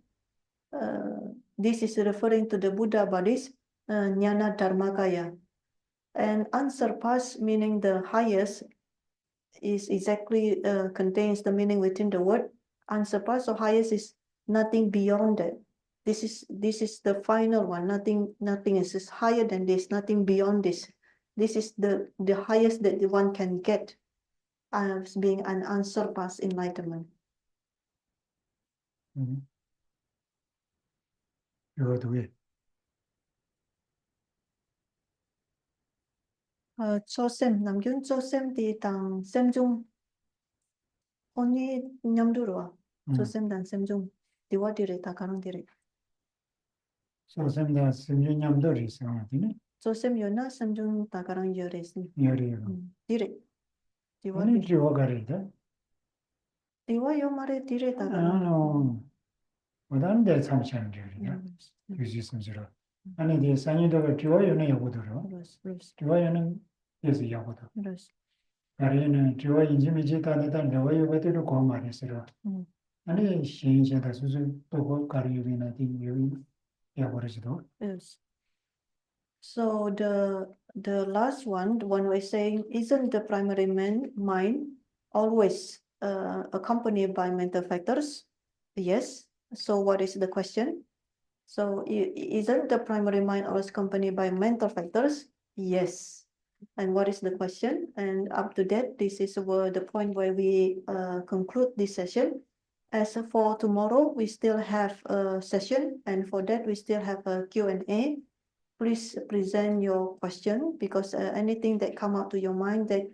This is referring to the Buddha bodies, Jnana Dharmakaya. And unsurpassed, meaning the highest, is exactly contains the meaning within the word. Unsurpassed, so highest is nothing beyond that. This is the final one. Nothing is higher than this. Nothing beyond this. This is the highest that the one can get as being an unsurpassed enlightenment. You do it. Cho xem 남균 cho xem thì tàng xem chung 언니 냠두로와 cho xem dan xem chung diwa dire ta karang dire So some that Simju Yamdori Samati. cho xem yona xem chung ta karang yore sin Yuri. dire diwa Only Jogarita. diwa yo mare dire ta karang No. Without that some Chandri. You some zero. And the Sanito Joy and Yabuduro. Joy and is Yabudo. Karina Joy in Jimmy Jita and the way you went to Koma is zero. And she said that Susan Togo Karina thing you Yabudo. Yes. So the last one, the one we're saying, isn't the primary mind always accompanied by mental factors? Yes. So what is the question? So isn't the primary mind always accompanied by mental factors? Yes. And what is the question? And up to that, this is the point where we conclude this session. As for tomorrow, we still have a session, and for that, we still have a Q&A. Please present your question, because anything that come out to your mind, that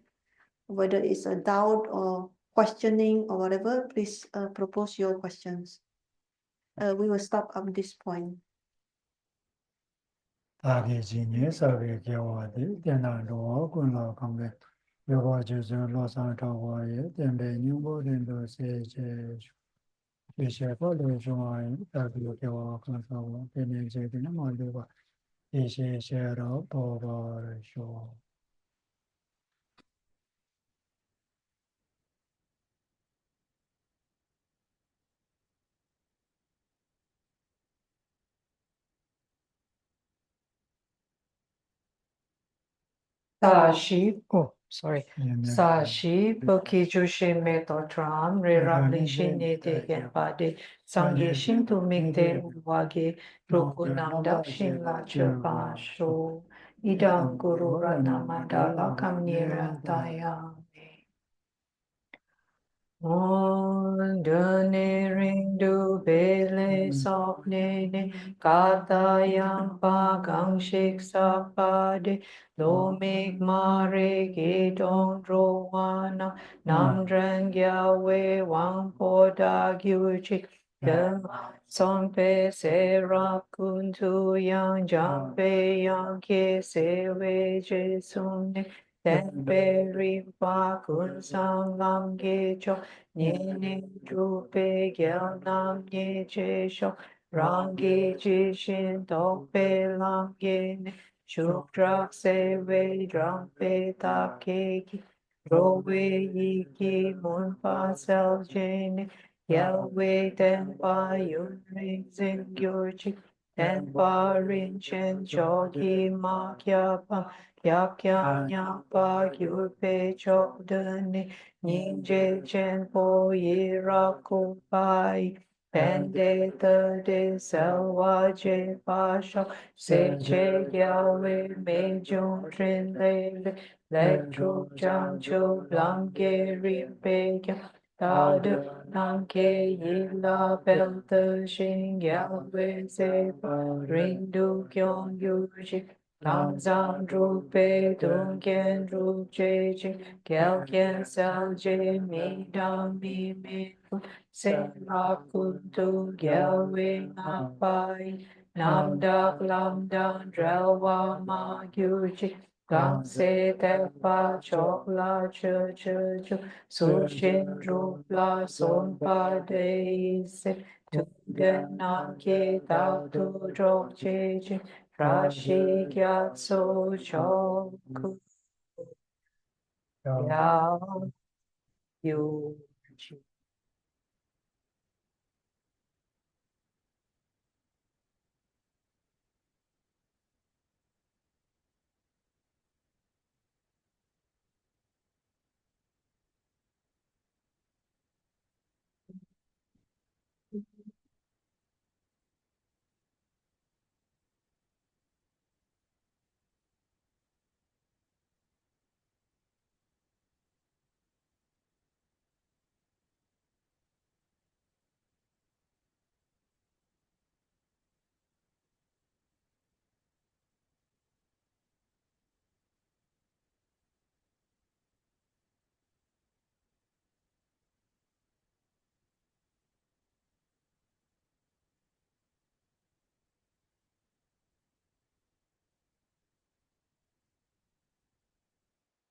whether it's a doubt or questioning or whatever, please propose your questions. We will stop at this point. Sashi, Sashi, Boki Jushe Metotram, Rerabli Shine de Genpade, Sangi Shinto Migde Wage, Rukunamda Shinla Chapa Sho, Idam Guru Ratna Mandala Kamnira Daya. On dene ring du bele sok ne ne kata yang pa gang shik sa pa de lo mig ma re ge don ro wana nam dren gya we wang po da gyu chi ge son pe se ra kun tu yang jang pe yang ke se we je sun ne ten pe ri pa kun sang lam ge cho Nini drupe gyal nam ye che shok rangi chi shin tok pe lam ye ne shuk drak se we dram pe tap ke ki ro we yi ki mun pa sel je ne gyal we ten pa yun ring zin gyur chi ten pa rin chen cho ki ma kya pa kya pa gyur pe chok de ne Ninje chen po yi ra ku pai, pende te de selwa je pa shok, se che gyao we me jung trin le tru chang chu blang ge ri pe kya, ta de nang ke yi la pel te shing gyao we se pa, ring du kyong yu ji, lang zang ru pe dung kien ru che chi, Kiao kian sao je mi dam mi mi se ra kun tu gyao we nga pai nam dak lam dan drel wa ma gyu chi gang se te pa chok la che che chu su shin ru la son pa de se tu gen nam ke ta tu rok che chi ra shi gyat so chok ku Chào. Yao you